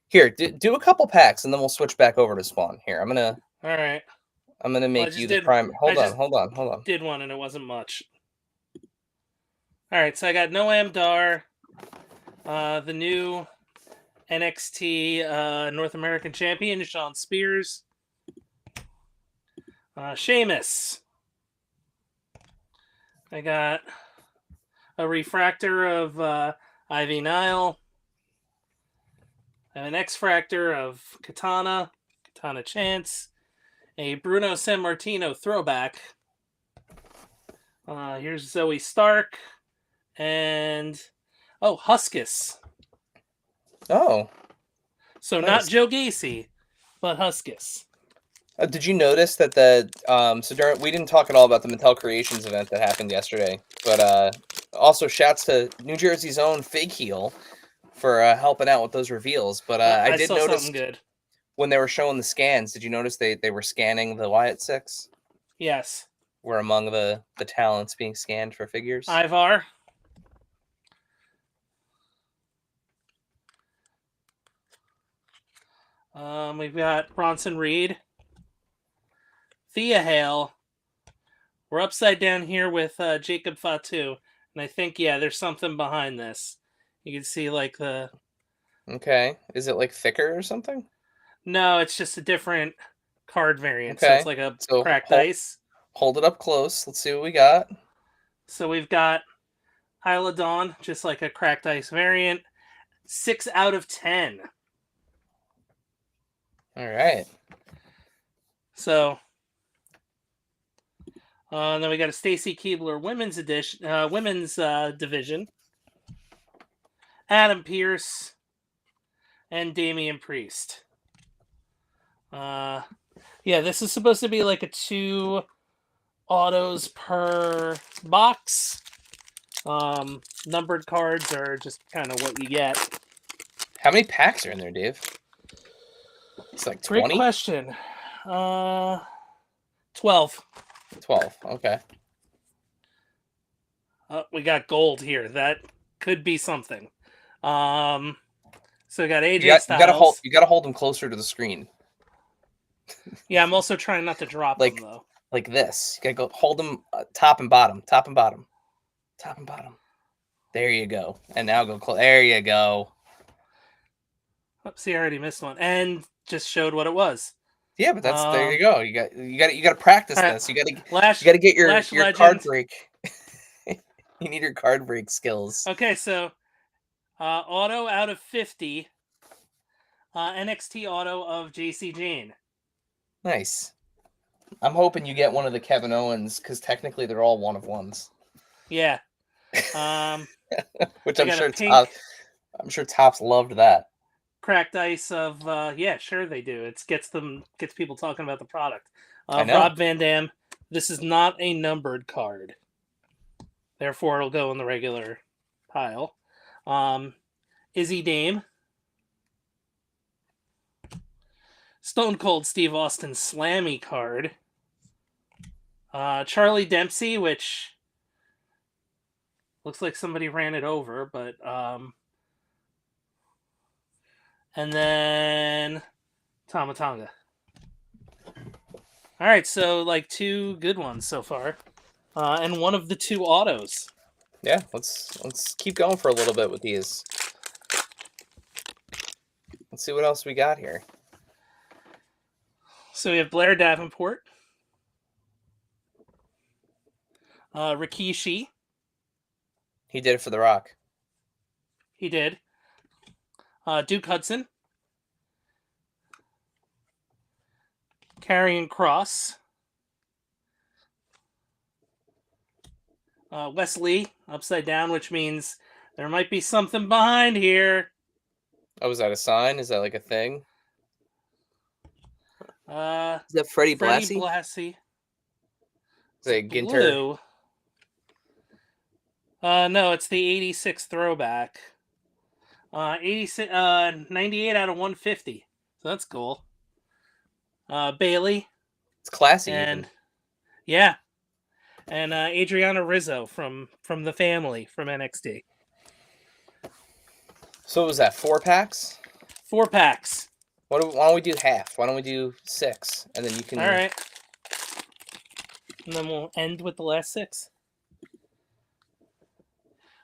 Here, do a couple packs, and then we'll switch back over to Spawn. Here, I'm gonna. All right. I'm gonna make you the prime. Hold on. Did one, and it wasn't much. All right, so I got Noam Dar, the new NXT North American Champion, Sean Spears, Sheamus. I got a refractor of Ivy Nile. I have an X-Fractor of Katana Chance. A Bruno Sammartino throwback. Here's Zoe Stark. And, Huskus. Oh. So nice. Not Joe Gacy, but Huskus. Did you notice that we didn't talk at all about the Mattel Creations event that happened yesterday, but also shouts to New Jersey's own Fig Heel for helping out with those reveals. But I did notice something good. When they were showing the scans, did you notice they were scanning the Wyatt Six? Yes. Were among the talents being scanned for figures. Ivar. We've got Bronson Reed. Thea Hale. We're upside down here with Jacob Fatu. And I think, there's something behind this. You can see like the... Okay. Is it like thicker or something? No, it's just a different card variant. Okay. So it's like a cracked ice. Hold it up close. Let's see what we got. So we've got Isla Dawn, just like a cracked ice variant. 6 out of 10. All right. So, then we got a Stacy Keebler women's division. Adam Pearce and Damian Priest. This is supposed to be like a 2 autos per box. Numbered cards are just kind of what you get. How many packs are in there, Dave? It's like 20? Great question. 12. 12, okay. We got gold here. That could be something. So we got AJ Styles. You gotta hold them closer to the screen. Yeah, I'm also trying not to drop them, though. Like this. You gotta go hold them top and bottom. Top and bottom. Top and bottom. There you go. And now go close. There you go. Oops, I already missed one. And just showed what it was. Yeah, but there you go. You got to practice this. You got to get your card break. You need your card break skills. Okay, so auto out of 50. NXT auto of JC Jane. Nice. I'm hoping you get one of the Kevin Owens because technically they're all one of ones. Yeah. Which I'm sure Topps loved that. Cracked ice of sure they do. It gets people talking about the product. Rob Van Dam. This is not a numbered card, therefore it'll go in the regular pile. Izzy Dame, Stone Cold Steve Austin Slammy card. Charlie Dempsey, which Looks like somebody ran it over, but and then Tamatanga. All right, so like 2 good ones so far, and one of the 2 autos. Yeah, let's keep going for a little bit with these. Let's see what else we got here. So we have Blair Davenport, Rikishi. He did it for The Rock. He did. Duke Hudson, Karrion Kross, Wesley upside down, which means there might be something behind here. Oh, is that a sign? Is that like a thing? Is that Freddie Blassie? Blassie. Is it Ginter? Blue. No, it's the 86 throwback. 98 out of 150. So that's cool. Bailey. It's classy. And even. yeah. And Adriana Rizzo from the family from NXT. So what was that, 4 packs? 4 packs. Why don't we do half? Why don't we do 6? And then you can... All right. And then we'll end with the last 6.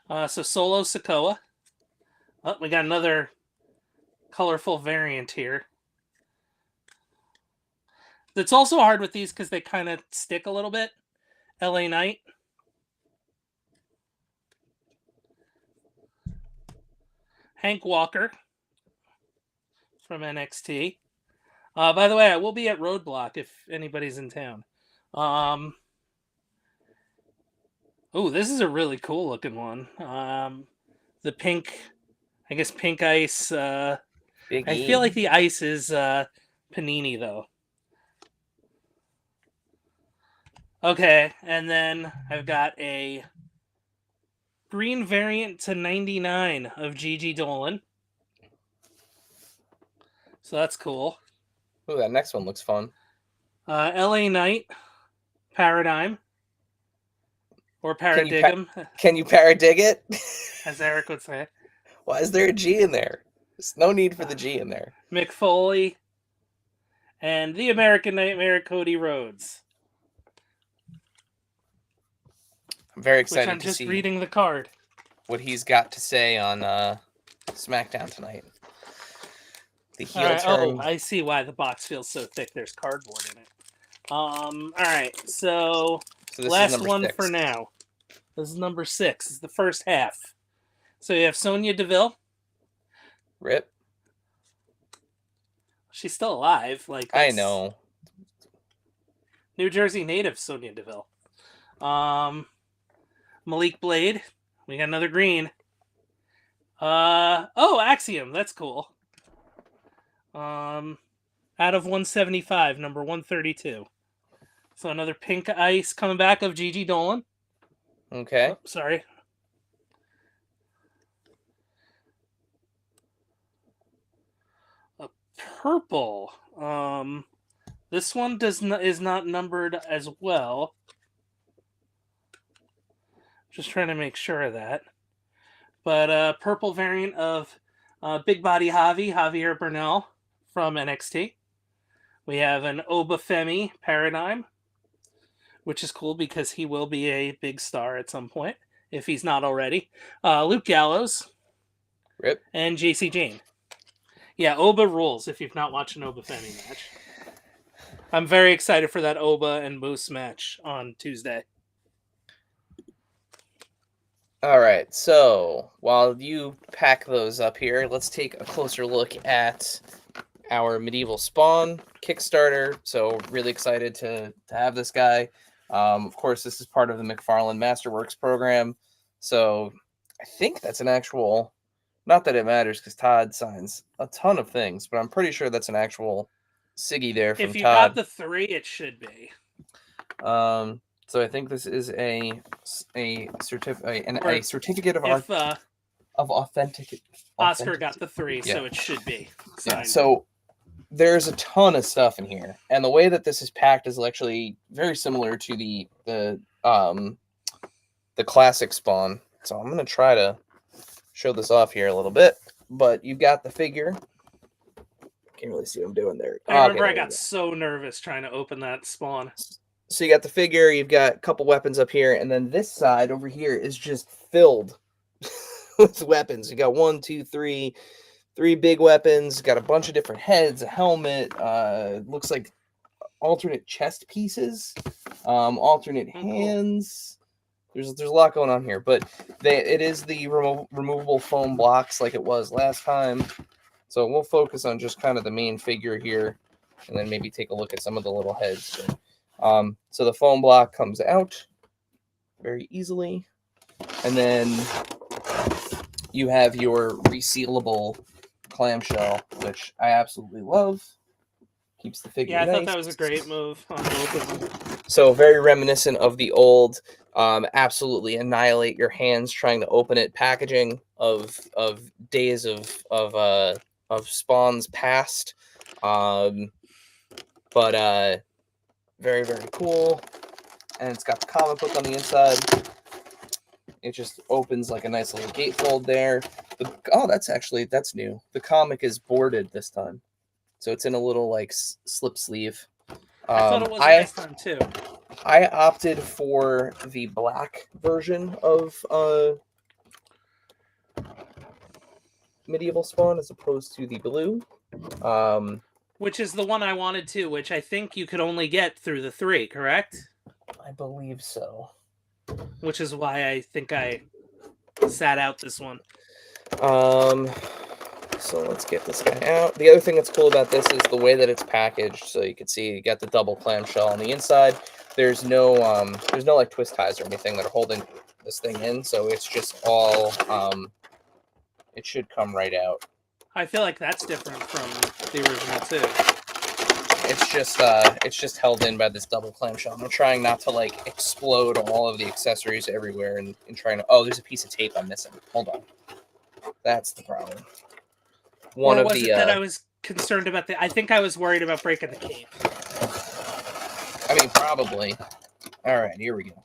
So Solo Sikoa. Oh, we got another colorful variant here. It's also hard with these because they kind of stick a little bit. LA Knight. Hank Walker from NXT. By the way, I will be at Roadblock if anybody's in town. Oh, this is a really cool looking one. The pink, I guess pink ice. I feel like the ice is Panini though. Okay, and then I've got a green variant to 99 of Gigi Dolan. So that's cool. Oh, that next one looks fun. LA Knight, Paradigm. Or Paradigm. Can you paradig it? As Eric would say. Why is there a G in there? There's no need for the G in there. Mick Foley. And the American Nightmare, Cody Rhodes. I'm very excited I'm to just see reading the card. What he's got to say on SmackDown tonight. The heel turn. Oh, I see why the box feels so thick. There's cardboard in it. All right, so this last one 6. for now. This is number 6. This is the first half. So you have Sonya Deville. Rip. She's still alive. Like I know. New Jersey native Sonya Deville. Malik Blade. We got another green. Axiom. That's cool. Out of 175, number 132. So another pink ice coming back of Gigi Dolan. Okay. Oh, sorry. A purple. This one is not numbered as well. Just trying to make sure of that. But purple variant of Big Body Javier Bernal from NXT. We have an Obafemi Paradigm, which is cool because he will be a big star at some point, if he's not already. Luke Gallows. Rip. And JC Jane. Yeah, Oba rules if you've not watched an Obafemi match. I'm very excited for that Oba and Moose match on Tuesday. All right, so while you pack those up here, let's take a closer look at our Medieval Spawn Kickstarter. So really excited to have this guy. Of course, this is part of the McFarlane Masterworks program. So I think that's an actual, not that it matters because Todd signs a ton of things, but I'm pretty sure that's an actual Siggy there from Todd. If you got the 3, it should be. So I think this is a certificate of authentic. Oscar got the 3, yeah. So it should be. Yeah, so there's a ton of stuff in here, and the way that this is packed is actually very similar to the classic Spawn. So I'm going to try to show this off here a little bit, but you've got the figure. Can't really see what I'm doing there. I remember I got so nervous trying to open that spawn. So you got the figure, you've got a couple weapons up here, and then this side over here is just filled with weapons. You got 1, 2, 3 big weapons, got a bunch of different heads, a helmet, looks like alternate chest pieces, alternate hands. There's a lot going on here, but it is the removable foam blocks like it was last time. So we'll focus on just kind of the main figure here, and then maybe take a look at some of the little heads. So the foam block comes out very easily, and then you have your resealable clamshell, which I absolutely love. Keeps the figure nice. I thought that was a great move on both of them. So very reminiscent of the old absolutely annihilate your hands trying to open it packaging of days of spawns past. But very, very cool. And it's got the comic book on the inside. It just opens like a nice little gatefold there. That's new. The comic is boarded this time. So it's in a little like slip sleeve. I thought it was last time too. I opted for the black version of Medieval Spawn as opposed to the blue. Which is the one I wanted too, which I think you could only get through the 3, correct? I believe so. Which is why I think I sat out this one. So let's get this guy out. The other thing that's cool about this is the way that it's packaged. So you can see you got the double clamshell on the inside. There's no like twist ties or anything that are holding this thing in. So it's just all it should come right out. I feel like that's different from the original too. It's just held in by this double clamshell. I'm trying not to like explode all of the accessories everywhere and trying to. Oh, there's a piece of tape I'm missing. Hold on. That's the problem. Or was it that I was concerned about I think I was worried about breaking the cape. I mean, probably. All right, here we go.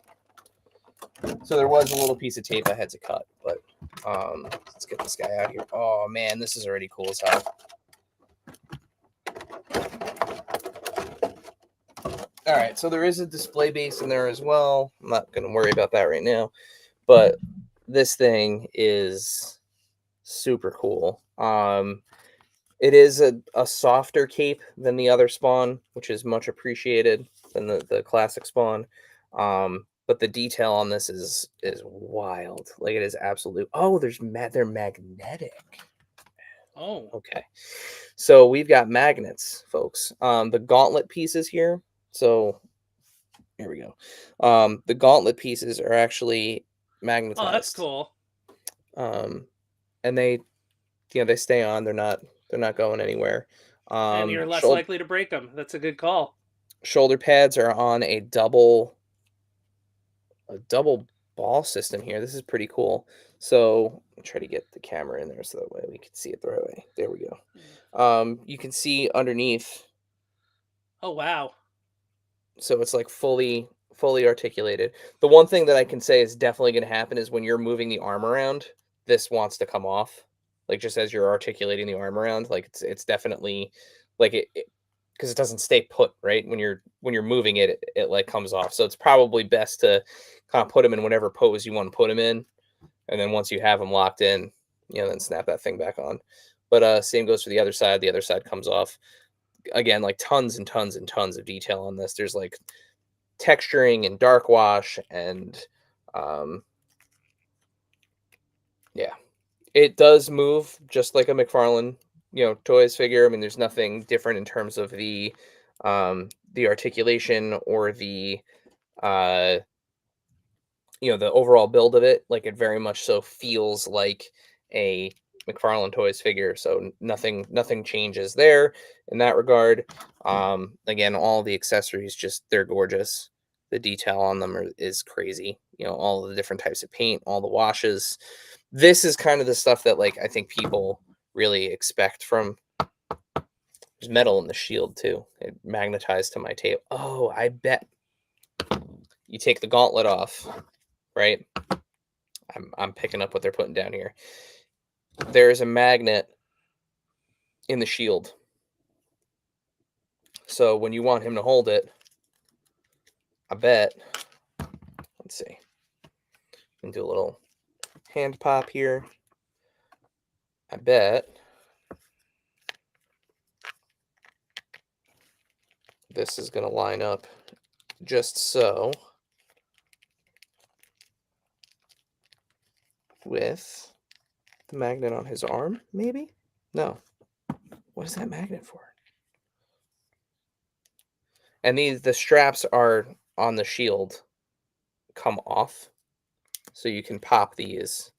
So there was a little piece of tape I had to cut, but let's get this guy out here. Oh man, this is already cool as hell. All right, so there is a display base in there as well. I'm not going to worry about that right now, but this thing is super cool. It is a softer cape than the other Spawn, which is much appreciated than the classic Spawn. But the detail on this is wild. Like it is absolutely. Oh, they're magnetic. Oh, okay. So we've got magnets, folks. The gauntlet pieces here. So here we go. The gauntlet pieces are actually magnetized. Oh, that's cool. And they stay on. They're not going anywhere. And you're less likely to break them. That's a good call. Shoulder pads are on a double ball system here. This is pretty cool. So I'll try to get the camera in there so that way we can see it the right way. There we go. You can see underneath. Oh wow. So it's like fully articulated. The one thing that I can say is definitely going to happen is when you're moving the arm around, this wants to come off. Like just as you're articulating the arm around, like it's definitely like it because it doesn't stay put, right? When you're moving it like comes off. So it's probably best to kind of put them in whatever pose you want to put them in, and then once you have them locked in, then snap that thing back on. But same goes for the other side. The other side comes off. Again, like tons and tons and tons of detail on this. There's like texturing and dark wash and yeah, it does move just like a McFarlane Toys figure. I mean, there's nothing different in terms of the articulation or the the overall build of it. Like it very much so feels like a McFarlane Toys figure. So nothing changes there in that regard. Again, all the accessories, they're gorgeous. The detail on them is crazy. All the different types of paint, all the washes. This is kind of the stuff that like I think people really expect from. There's metal in the shield too. It magnetized to my tape. Oh, I bet you take the gauntlet off, right? I'm picking up what they're putting down here. There's a magnet in the shield. So when you want him to hold it, I bet, let's see, and do a little hand pop here. I bet this is going to line up just so with the magnet on his arm, maybe? No. What is that magnet for? And the straps are on the shield come off, so you can pop these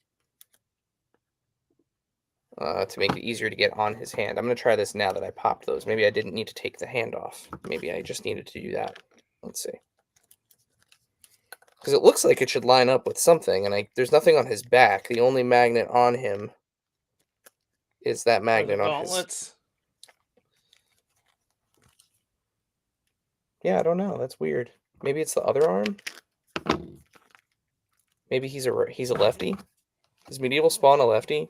to make it easier to get on his hand. I'm going to try this now that I popped those. Maybe I didn't need to take the hand off. Maybe I just needed to do that. Let's see. Because it looks like it should line up with something, and there's nothing on his back. The only magnet on him is that magnet on his... Yeah, I don't know. That's weird. Maybe it's the other arm? Maybe he's a lefty? Is Medieval Spawn a lefty?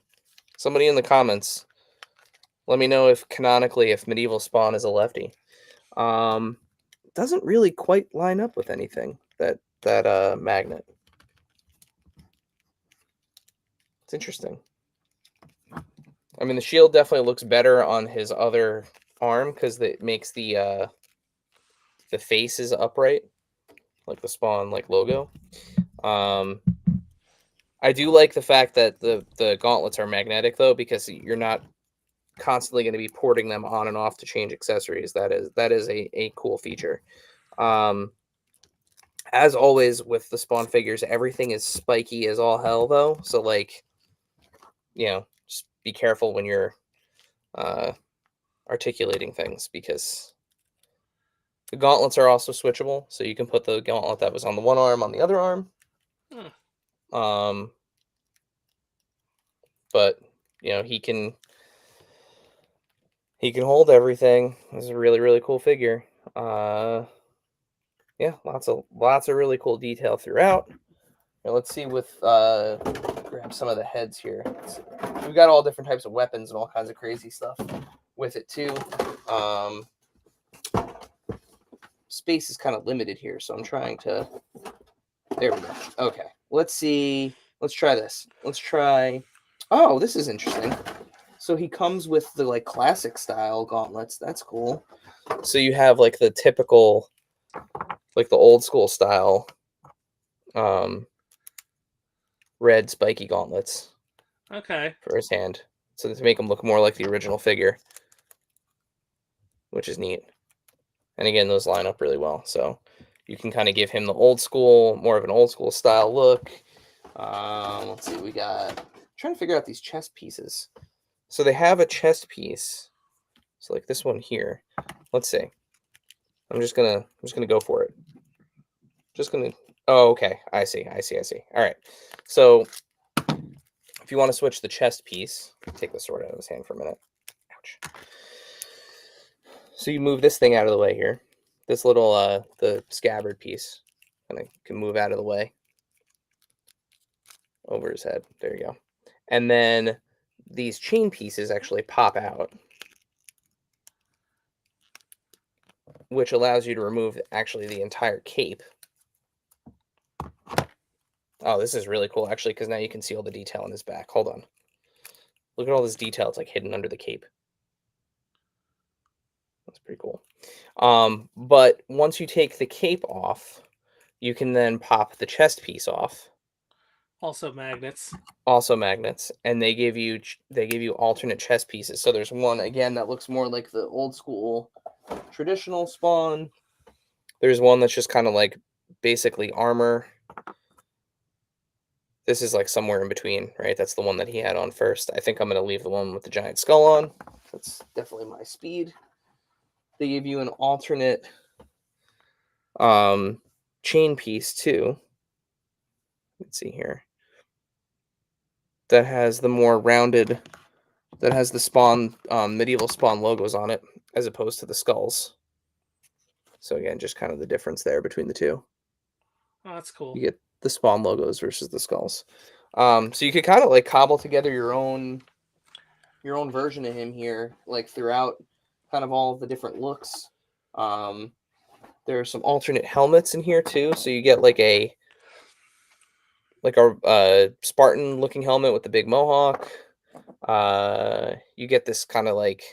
Somebody in the comments, let me know if canonically if Medieval Spawn is a lefty. Doesn't really quite line up with anything, that magnet. It's interesting. I mean, the shield definitely looks better on his other arm because it makes the face is upright, like the Spawn logo. I do like the fact that the gauntlets are magnetic though, because you're not constantly going to be porting them on and off to change accessories. That is a cool feature. As always with the Spawn figures, everything is spiky as all hell though. So just be careful when you're articulating things, because the gauntlets are also switchable. So you can put the gauntlet that was on the one arm on the other arm. But he can hold everything. This is a really, really cool figure. Yeah, lots of really cool detail throughout. Now let's see grab some of the heads here. We've got all different types of weapons and all kinds of crazy stuff with it too. Space is kind of limited here, so I'm trying to... There we go. Okay, let's see. Let's try this. Let's try... Oh, this is interesting. So he comes with the classic style gauntlets. That's cool. So you have the typical, the old school style red spiky gauntlets. Okay. For his hand. So to make him look more like the original figure, which is neat. And again, those line up really well. So you can kind of give him the more of an old school style look. Let's see, we got... trying to figure out these chest pieces. So they have a chest piece. So this one here. Let's see. I'm just gonna go for it. Oh, okay. I see. All right. So if you want to switch the chest piece, take the sword out of his hand for a minute. Ouch. So you move this thing out of the way here. This little the scabbard piece kind of can move out of the way over his head. There you go. And then these chain pieces actually pop out, which allows you to remove actually the entire cape. Oh, this is really cool, actually, because now you can see all the detail on his back. Hold on. Look at all this detail. It's hidden under the cape. That's pretty cool. But once you take the cape off, you can then pop the chest piece off. Also magnets. And they give you alternate chest pieces. So there's one again that looks more like the old school traditional Spawn. There's one that's just kind of basically armor. This is somewhere in between, right? That's the one that he had on first. I think I'm going to leave the one with the giant skull on. That's definitely my speed. They give you an alternate chain piece too. Let's see here. That has the more rounded, that has the Spawn, Medieval Spawn logos on it, as opposed to the skulls. So again, just kind of the difference there between the two. Oh, that's cool. You get the Spawn logos versus the skulls. So you could kind of like cobble together your own version of him here, like throughout kind of all of the different looks. There are some alternate helmets in here too, so you get like a Spartan looking helmet with the big mohawk. You get this kind of like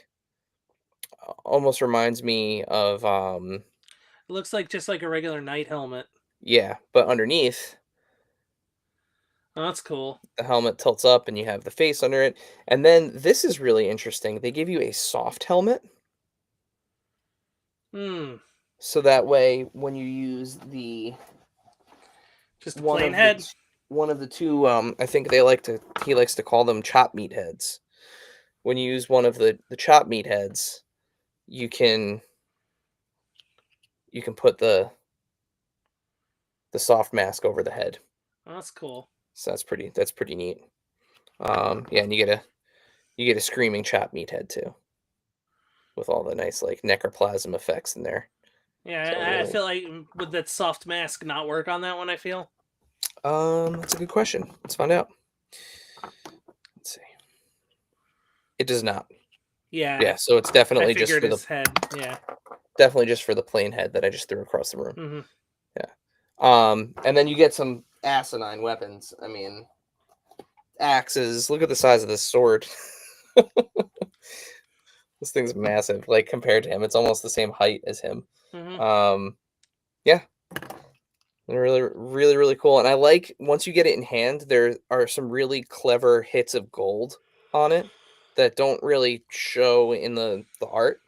almost reminds me of It looks like just like a regular knight helmet. yeah, but underneath Oh, that's cool. the helmet tilts up and you have the face under it. And then this is really interesting. They give you a soft helmet. So that way when you use the just a plain head, one of the two I think he likes to call them chop meat heads. When you use one of the chop meat heads, you can put the soft mask over the head. Oh, that's cool. So that's pretty neat. Yeah, and you get a screaming chop meat head too, with all the nice like necroplasm effects in there. Yeah, so I feel like would that soft mask not work on that one? I feel. That's a good question. Let's find out. Let's see. It does not. Yeah. Yeah. So it's definitely just for the head. Yeah. Definitely just for the plain head that I just threw across the room. Mm-hmm. Yeah. And then you get some asinine weapons. I mean, axes. Look at the size of this sword. This thing's massive. Like compared to him, it's almost the same height as him. Mm-hmm. Yeah. They're really, really, really cool. And I like once you get it in hand, there are some really clever hits of gold on it that don't really show in the art.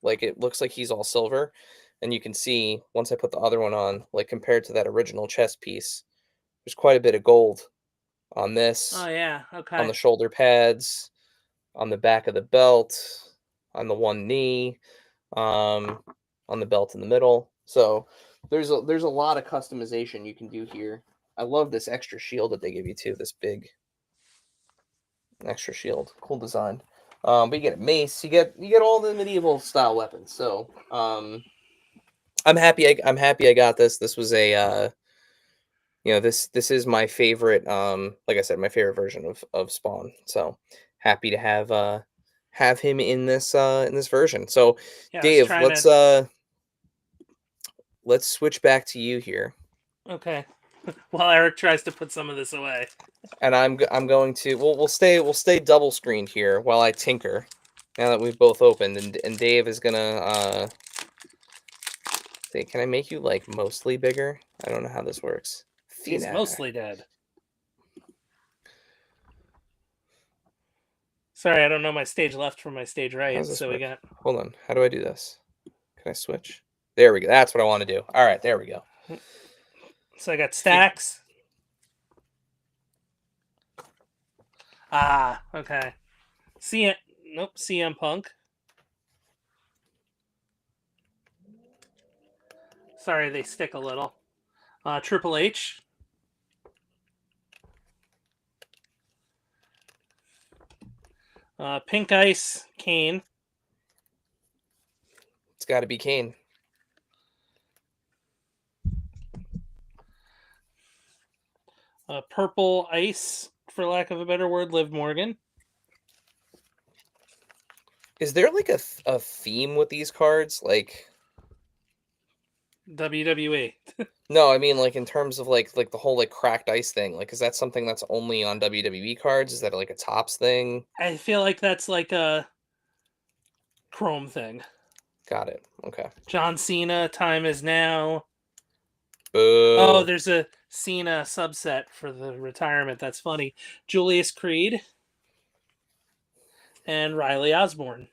Like it looks like he's all silver. And you can see once I put the other one on, like compared to that original chest piece, there's quite a bit of gold on this. Oh yeah, okay. On the shoulder pads, on the back of the belt, on the one knee, on the belt in the middle. So there's a lot of customization you can do here. I love this extra shield that they give you too. This big extra shield, cool design. But you get a mace. You get all the medieval style weapons. So I'm happy. I'm happy I got this. This was a this is my favorite. Like I said, my favorite version of Spawn. So happy to have him in this version. So yeah, Dave, let's switch back to you here. Okay. While Eric tries to put some of this away. And I'm going to we'll stay double screened here while I tinker. Now that we've both opened, and Dave is gonna say, can I make you like mostly bigger? I don't know how this works. He's mostly dead. Sorry, I don't know my stage left from my stage right. So we got. Hold on. How do I do this? Can I switch? There we go. That's what I want to do. All right, there we go. So I got stacks. Ah, okay. CM Punk. Sorry, they stick a little. Triple H. Pink Ice, Kane. It's got to be Kane. Purple Ice, for lack of a better word, Liv Morgan. Is there like a theme with these cards? Like WWE. No, I mean like in terms of like the whole like cracked ice thing. Like, is that something that's only on WWE cards? Is that like a Topps thing? I feel like that's like a Chrome thing. Got it. Okay. John Cena, Time Is Now. Boo. Oh, there's a Cena subset for the retirement. That's funny. Julius Creed and Riley Osborne.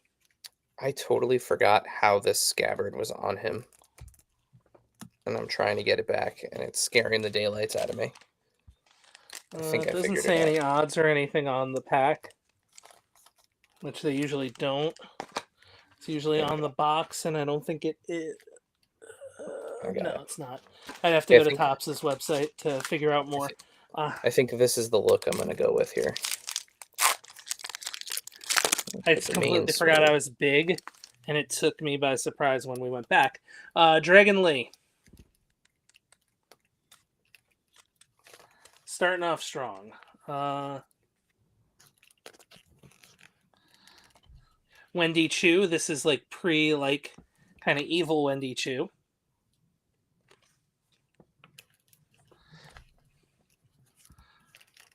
I totally forgot how this scabbard was on him. And I'm trying to get it back, and it's scaring the daylights out of me. I think it doesn't say any odds or anything on the pack, which they usually don't. It's usually on the box, and I don't think it is. No, it's not. I'd have to go to Topps' website to figure out more. I think this is the look I'm going to go with here. I completely forgot I was big, and it took me by surprise when we went back. Dragon Lee. Starting off strong. Wendy Chu. This is like kind of evil Wendy Chu.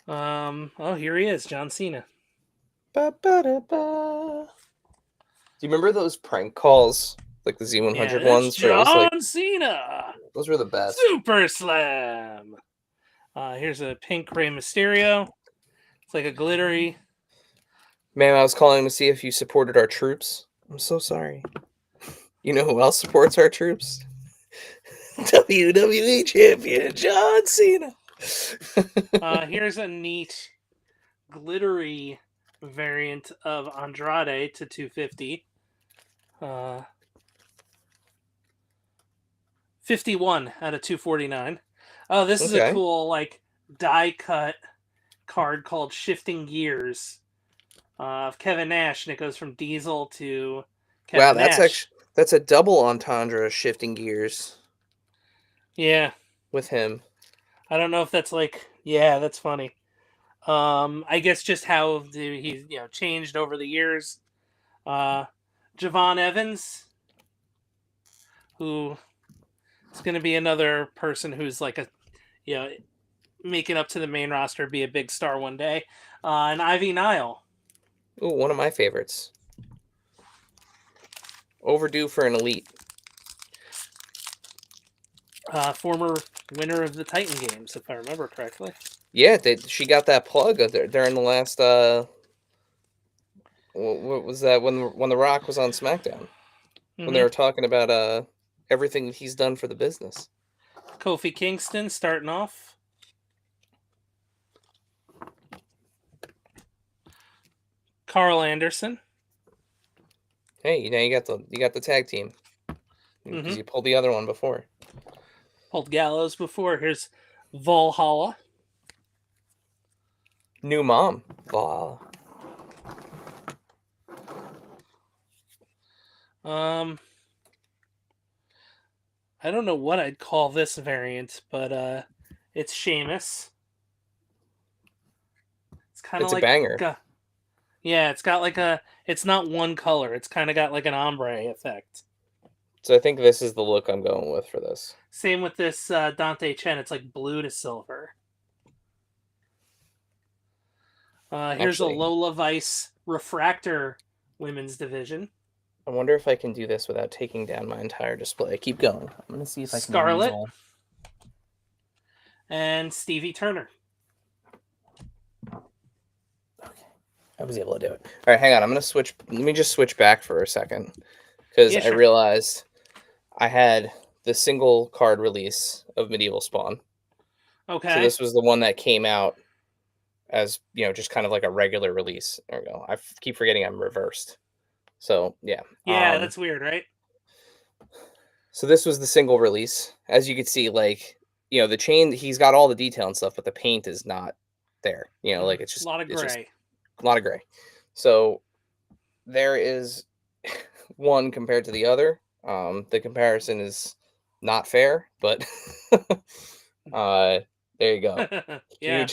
Oh, here he is, John Cena. Ba, ba, da, ba. Do you remember those prank calls, like the Z100 ones? John Cena. Those were the best. Super Slam. Here's a pink Rey Mysterio. It's like a glittery. Ma'am, I was calling to see if you supported our troops. I'm so sorry. You know who else supports our troops? WWE Champion John Cena. Here's a neat glittery variant of Andrade to 250. 51 out of 249. Oh, this is a cool like die cut card called Shifting Gears of Kevin Nash, and it goes from Diesel to Kevin Nash. That's a double entendre, Shifting Gears. Yeah, with him. I don't know if that's that's funny. I guess just how he's changed over the years. Javon Evans, who is going to be another person who's like making up to the main roster, be a big star one day. And Ivy Nile. Ooh, one of my favorites. Overdue for an elite. Former winner of the Titan Games, if I remember correctly. Yeah, she got that plug during the last. What was that when The Rock was on SmackDown? When they were talking about everything he's done for the business. Kofi Kingston starting off. Carl Anderson. Hey, now you got the tag team. Because you pulled the other one before. Pulled Gallows before. Here's Valhalla. New mom, Valhalla. I don't know what I'd call this variant, but it's Sheamus. It's kind of like a banger. Yeah, it's got it's not one color. It's kind of got like an ombre effect. So I think this is the look I'm going with for this. Same with this Dante Chen. It's like blue to silver. Here's a Lola Vice Refractor women's division. I wonder if I can do this without taking down my entire display. Keep going. I'm going to see if I can. Scarlett. And Stevie Turner. Okay. I was able to do it. All right, hang on. I'm going to switch. Let me just switch back for a second. Because I realized I had the single card release of Medieval Spawn. Okay. So this was the one that came out as, just kind of like a regular release. There we go. I keep forgetting I'm reversed. So, yeah. Yeah, that's weird, right? So this was the single release. As you can see, the chain, he's got all the detail and stuff, but the paint is not there. It's just a lot of gray. A lot of gray. So there is one compared to the other. The comparison is not fair, but there you go. Yeah.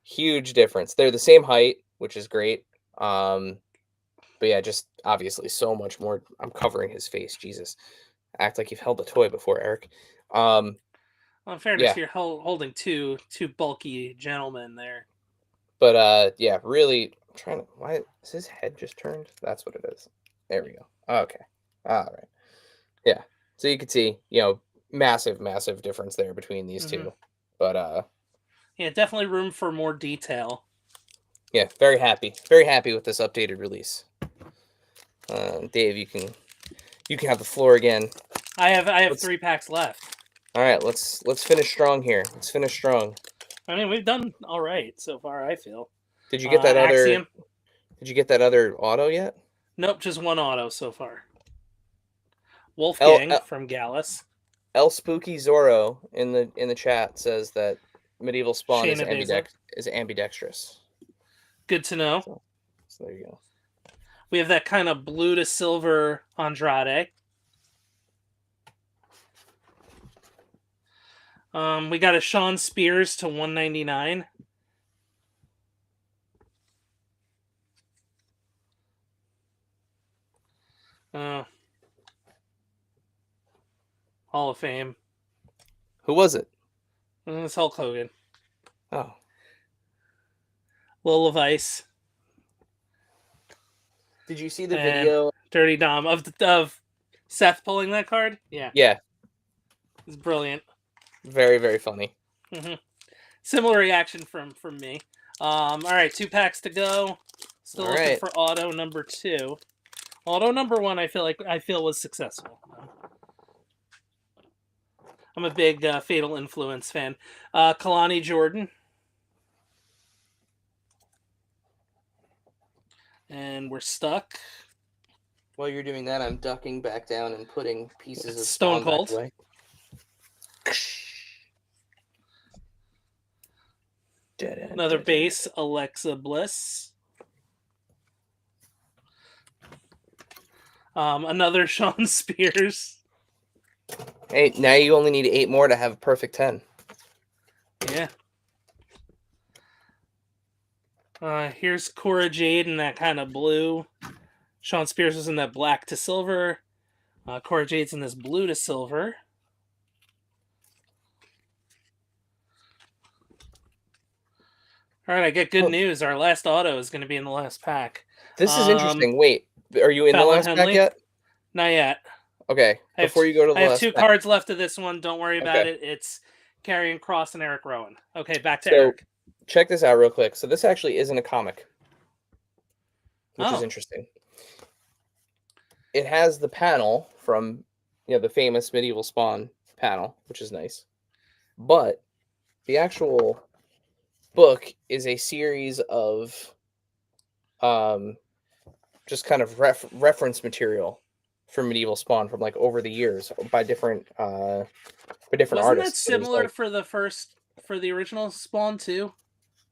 Huge difference. They're the same height, which is great. But yeah, just obviously so much more. I'm covering his face. Jesus. Act like you've held a toy before, Eric. Well, in fairness, you're holding two bulky gentlemen there. But yeah, really, I'm trying to. Why is his head just turned? That's what it is. There we go. Okay. All right. Yeah. So you can see, massive difference there between these two. But yeah, definitely room for more detail. Yeah, very happy with this updated release. Dave, you can have the floor again. I have 3 packs left. All right, let's finish strong here. Let's finish strong. I mean, we've done all right so far, I feel. Did you get that other Axiom? Did you get that other auto yet? Nope, just one auto so far. Wolfgang from Gallus. El Spooky Zorro in the chat says that Medieval Spawn is ambidextrous. Good to know. So there you go. We have that kind of blue to silver Andrade. We got a Sean Spears to 199. Hall of Fame. Who was it? It's Hulk Hogan. Oh. Lola Vice. Did you see the video? Dirty Dom of Seth pulling that card? Yeah. Yeah. It's brilliant. Very, very funny. Mm-hmm. Similar reaction from me. All right, 2 packs to go. Still looking for auto number 2. Auto number 1, I feel was successful. I'm a big Fatal Influence fan. Kalani Jordan. And we're stuck. While you're doing that, I'm ducking back down and putting pieces of Stone Cold. Back away. Another base, Alexa Bliss. Another Sean Spears. Hey, now you only need 8 more to have a perfect 10. Yeah. Here's Cora Jade in that kind of blue. Sean Spears was in that black to silver. Cora Jade's in this blue to silver. All right, I get good news. Our last auto is going to be in the last pack. This is interesting. Wait, are you in the last pack yet? Not yet. Okay, before you go to the last I have 2 cards left of this one. Don't worry about it. It's Karrion Kross and Eric Rowan. Okay, back to Eric. Check this out real quick. So this actually isn't a comic, which is interesting. It has the panel from the famous Medieval Spawn panel, which is nice. But the actual book is a series of just kind of reference material for Medieval Spawn from over the years by different artists. Wasn't that similar for the original Spawn too?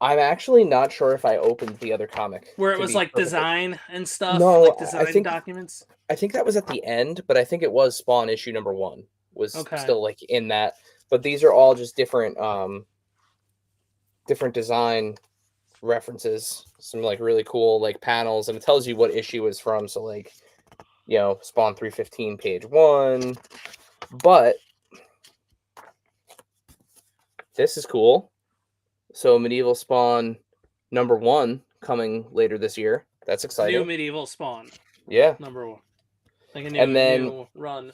I'm actually not sure if I opened the other comic where it was design and stuff. No, design documents. I think that was at the end, but I think it was Spawn issue number 1 was still in that. But these are all just different different design references, some really cool panels, and it tells you what issue is from. So Spawn 315 page 1. But this is cool. So Medieval Spawn number 1 coming later this year. That's exciting. New Medieval Spawn. Yeah. Number 1. New run.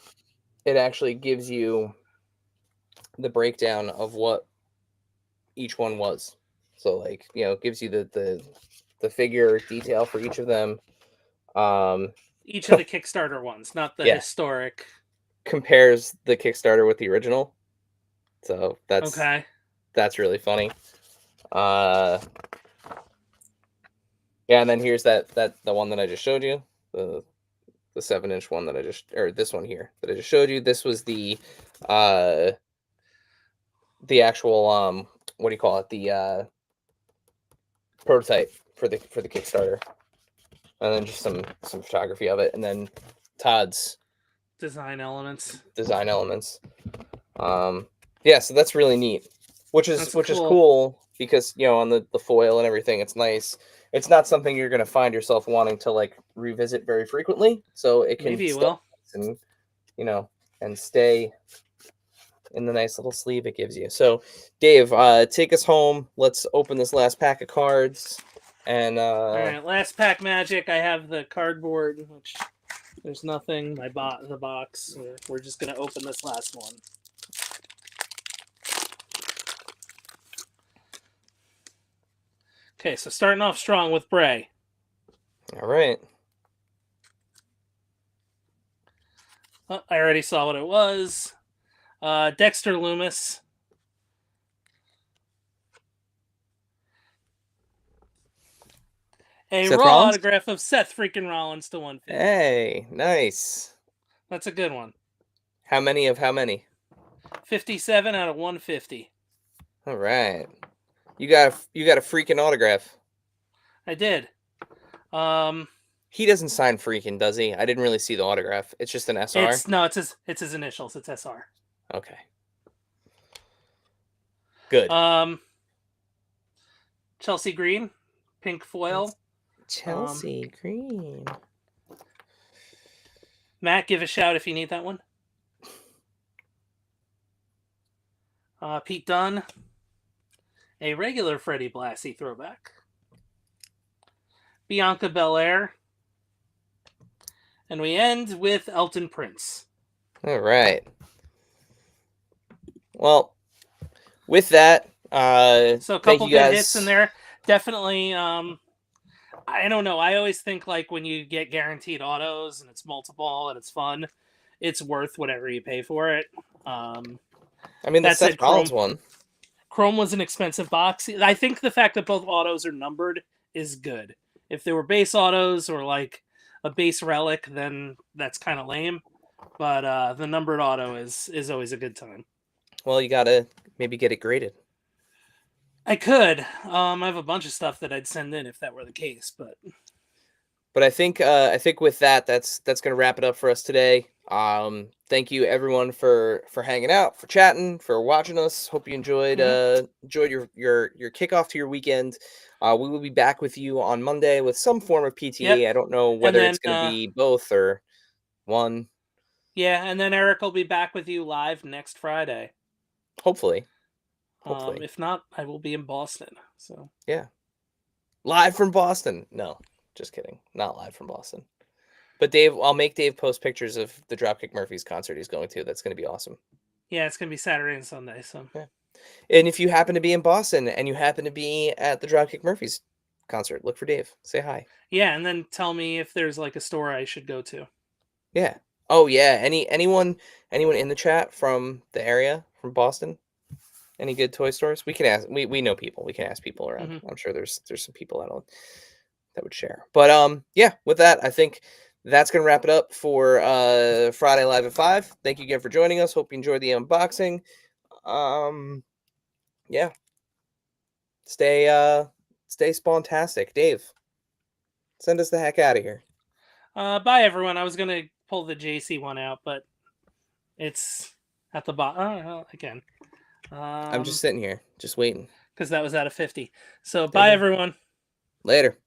It actually gives you the breakdown of what each one was. So it gives you the figure detail for each of them. Each of the Kickstarter ones, not the historic. Compares the Kickstarter with the original. So that's really funny. And then here's the one that I just showed you, the 7-inch one that this one here that I just showed you. This was the actual what do you call it? The prototype for the Kickstarter, and then just some photography of it, and then Todd's design elements. Yeah, so that's really neat, which is cool because on the foil and everything, it's nice. It's not something you're going to find yourself wanting to revisit very frequently, so it can maybe you will, and and stay in the nice little sleeve it gives you. So Dave, take us home. Let's open this last pack of cards. And all right, last pack magic. I have the cardboard, which there's nothing. The box. We're just gonna open this last one. Okay, so starting off strong with Bray. All right. Oh, I already saw what it was. Dexter Loomis. A Seth raw Rollins? Autograph of Seth freaking Rollins to 150. Hey, nice. That's a good one. How many of how many? 57 out of 150. All right. You got a freaking autograph. I did. He doesn't sign freaking, does he? I didn't really see the autograph. It's just an SR? It's his initials. It's SR. Okay. Good. Chelsea Green, pink foil. Chelsea Green. Matt, give a shout if you need that one. Pete Dunne, a regular Freddie Blassie throwback. Bianca Belair. And we end with Elton Prince. All right. Well, with that, so a couple good guys. hits in there. Definitely, I don't know. I always think like when you get guaranteed autos and it's multiple and it's fun, it's worth whatever you pay for it. I mean, the Seth Rollins one. Chrome was an expensive box. I think the fact that both autos are numbered is good. If they were base autos or like a base relic, then that's kind of lame. But the numbered auto is always a good time. Well, you gotta maybe get it graded. I could. I have a bunch of stuff that I'd send in if that were the case, but I think with that, that's gonna wrap it up for us today. Thank you everyone for hanging out, for chatting, for watching us. Hope you enjoyed your kickoff to your weekend. We will be back with you on Monday with some form of PTA. Yep. I don't know whether it's gonna be both or one. Yeah, and then Eric will be back with you live next Friday. Hopefully. If not, I will be in Boston. So yeah, live from Boston. No, just kidding. Not live from Boston. But Dave, I'll make Dave post pictures of the Dropkick Murphys concert he's going to. That's going to be awesome. Yeah, it's going to be Saturday and Sunday. So yeah. And if you happen to be in Boston and you happen to be at the Dropkick Murphys concert, look for Dave. Say hi. Yeah, and then tell me if there's like a store I should go to. Yeah. Oh yeah. Anyone in the chat from the area, from Boston? Any good toy stores? We can ask. We know people. We can ask people around. Mm-hmm. I'm sure there's some people that would share. But yeah. With that, I think that's gonna wrap it up for Friday Live at 5. Thank you again for joining us. Hope you enjoyed the unboxing. Yeah. Stay spawntastic. Dave, send us the heck out of here. Bye everyone. I was gonna pull the JC one out, but it's at the bottom again. I'm just sitting here, just waiting. Because that was out of 50. So, bye, everyone. Later.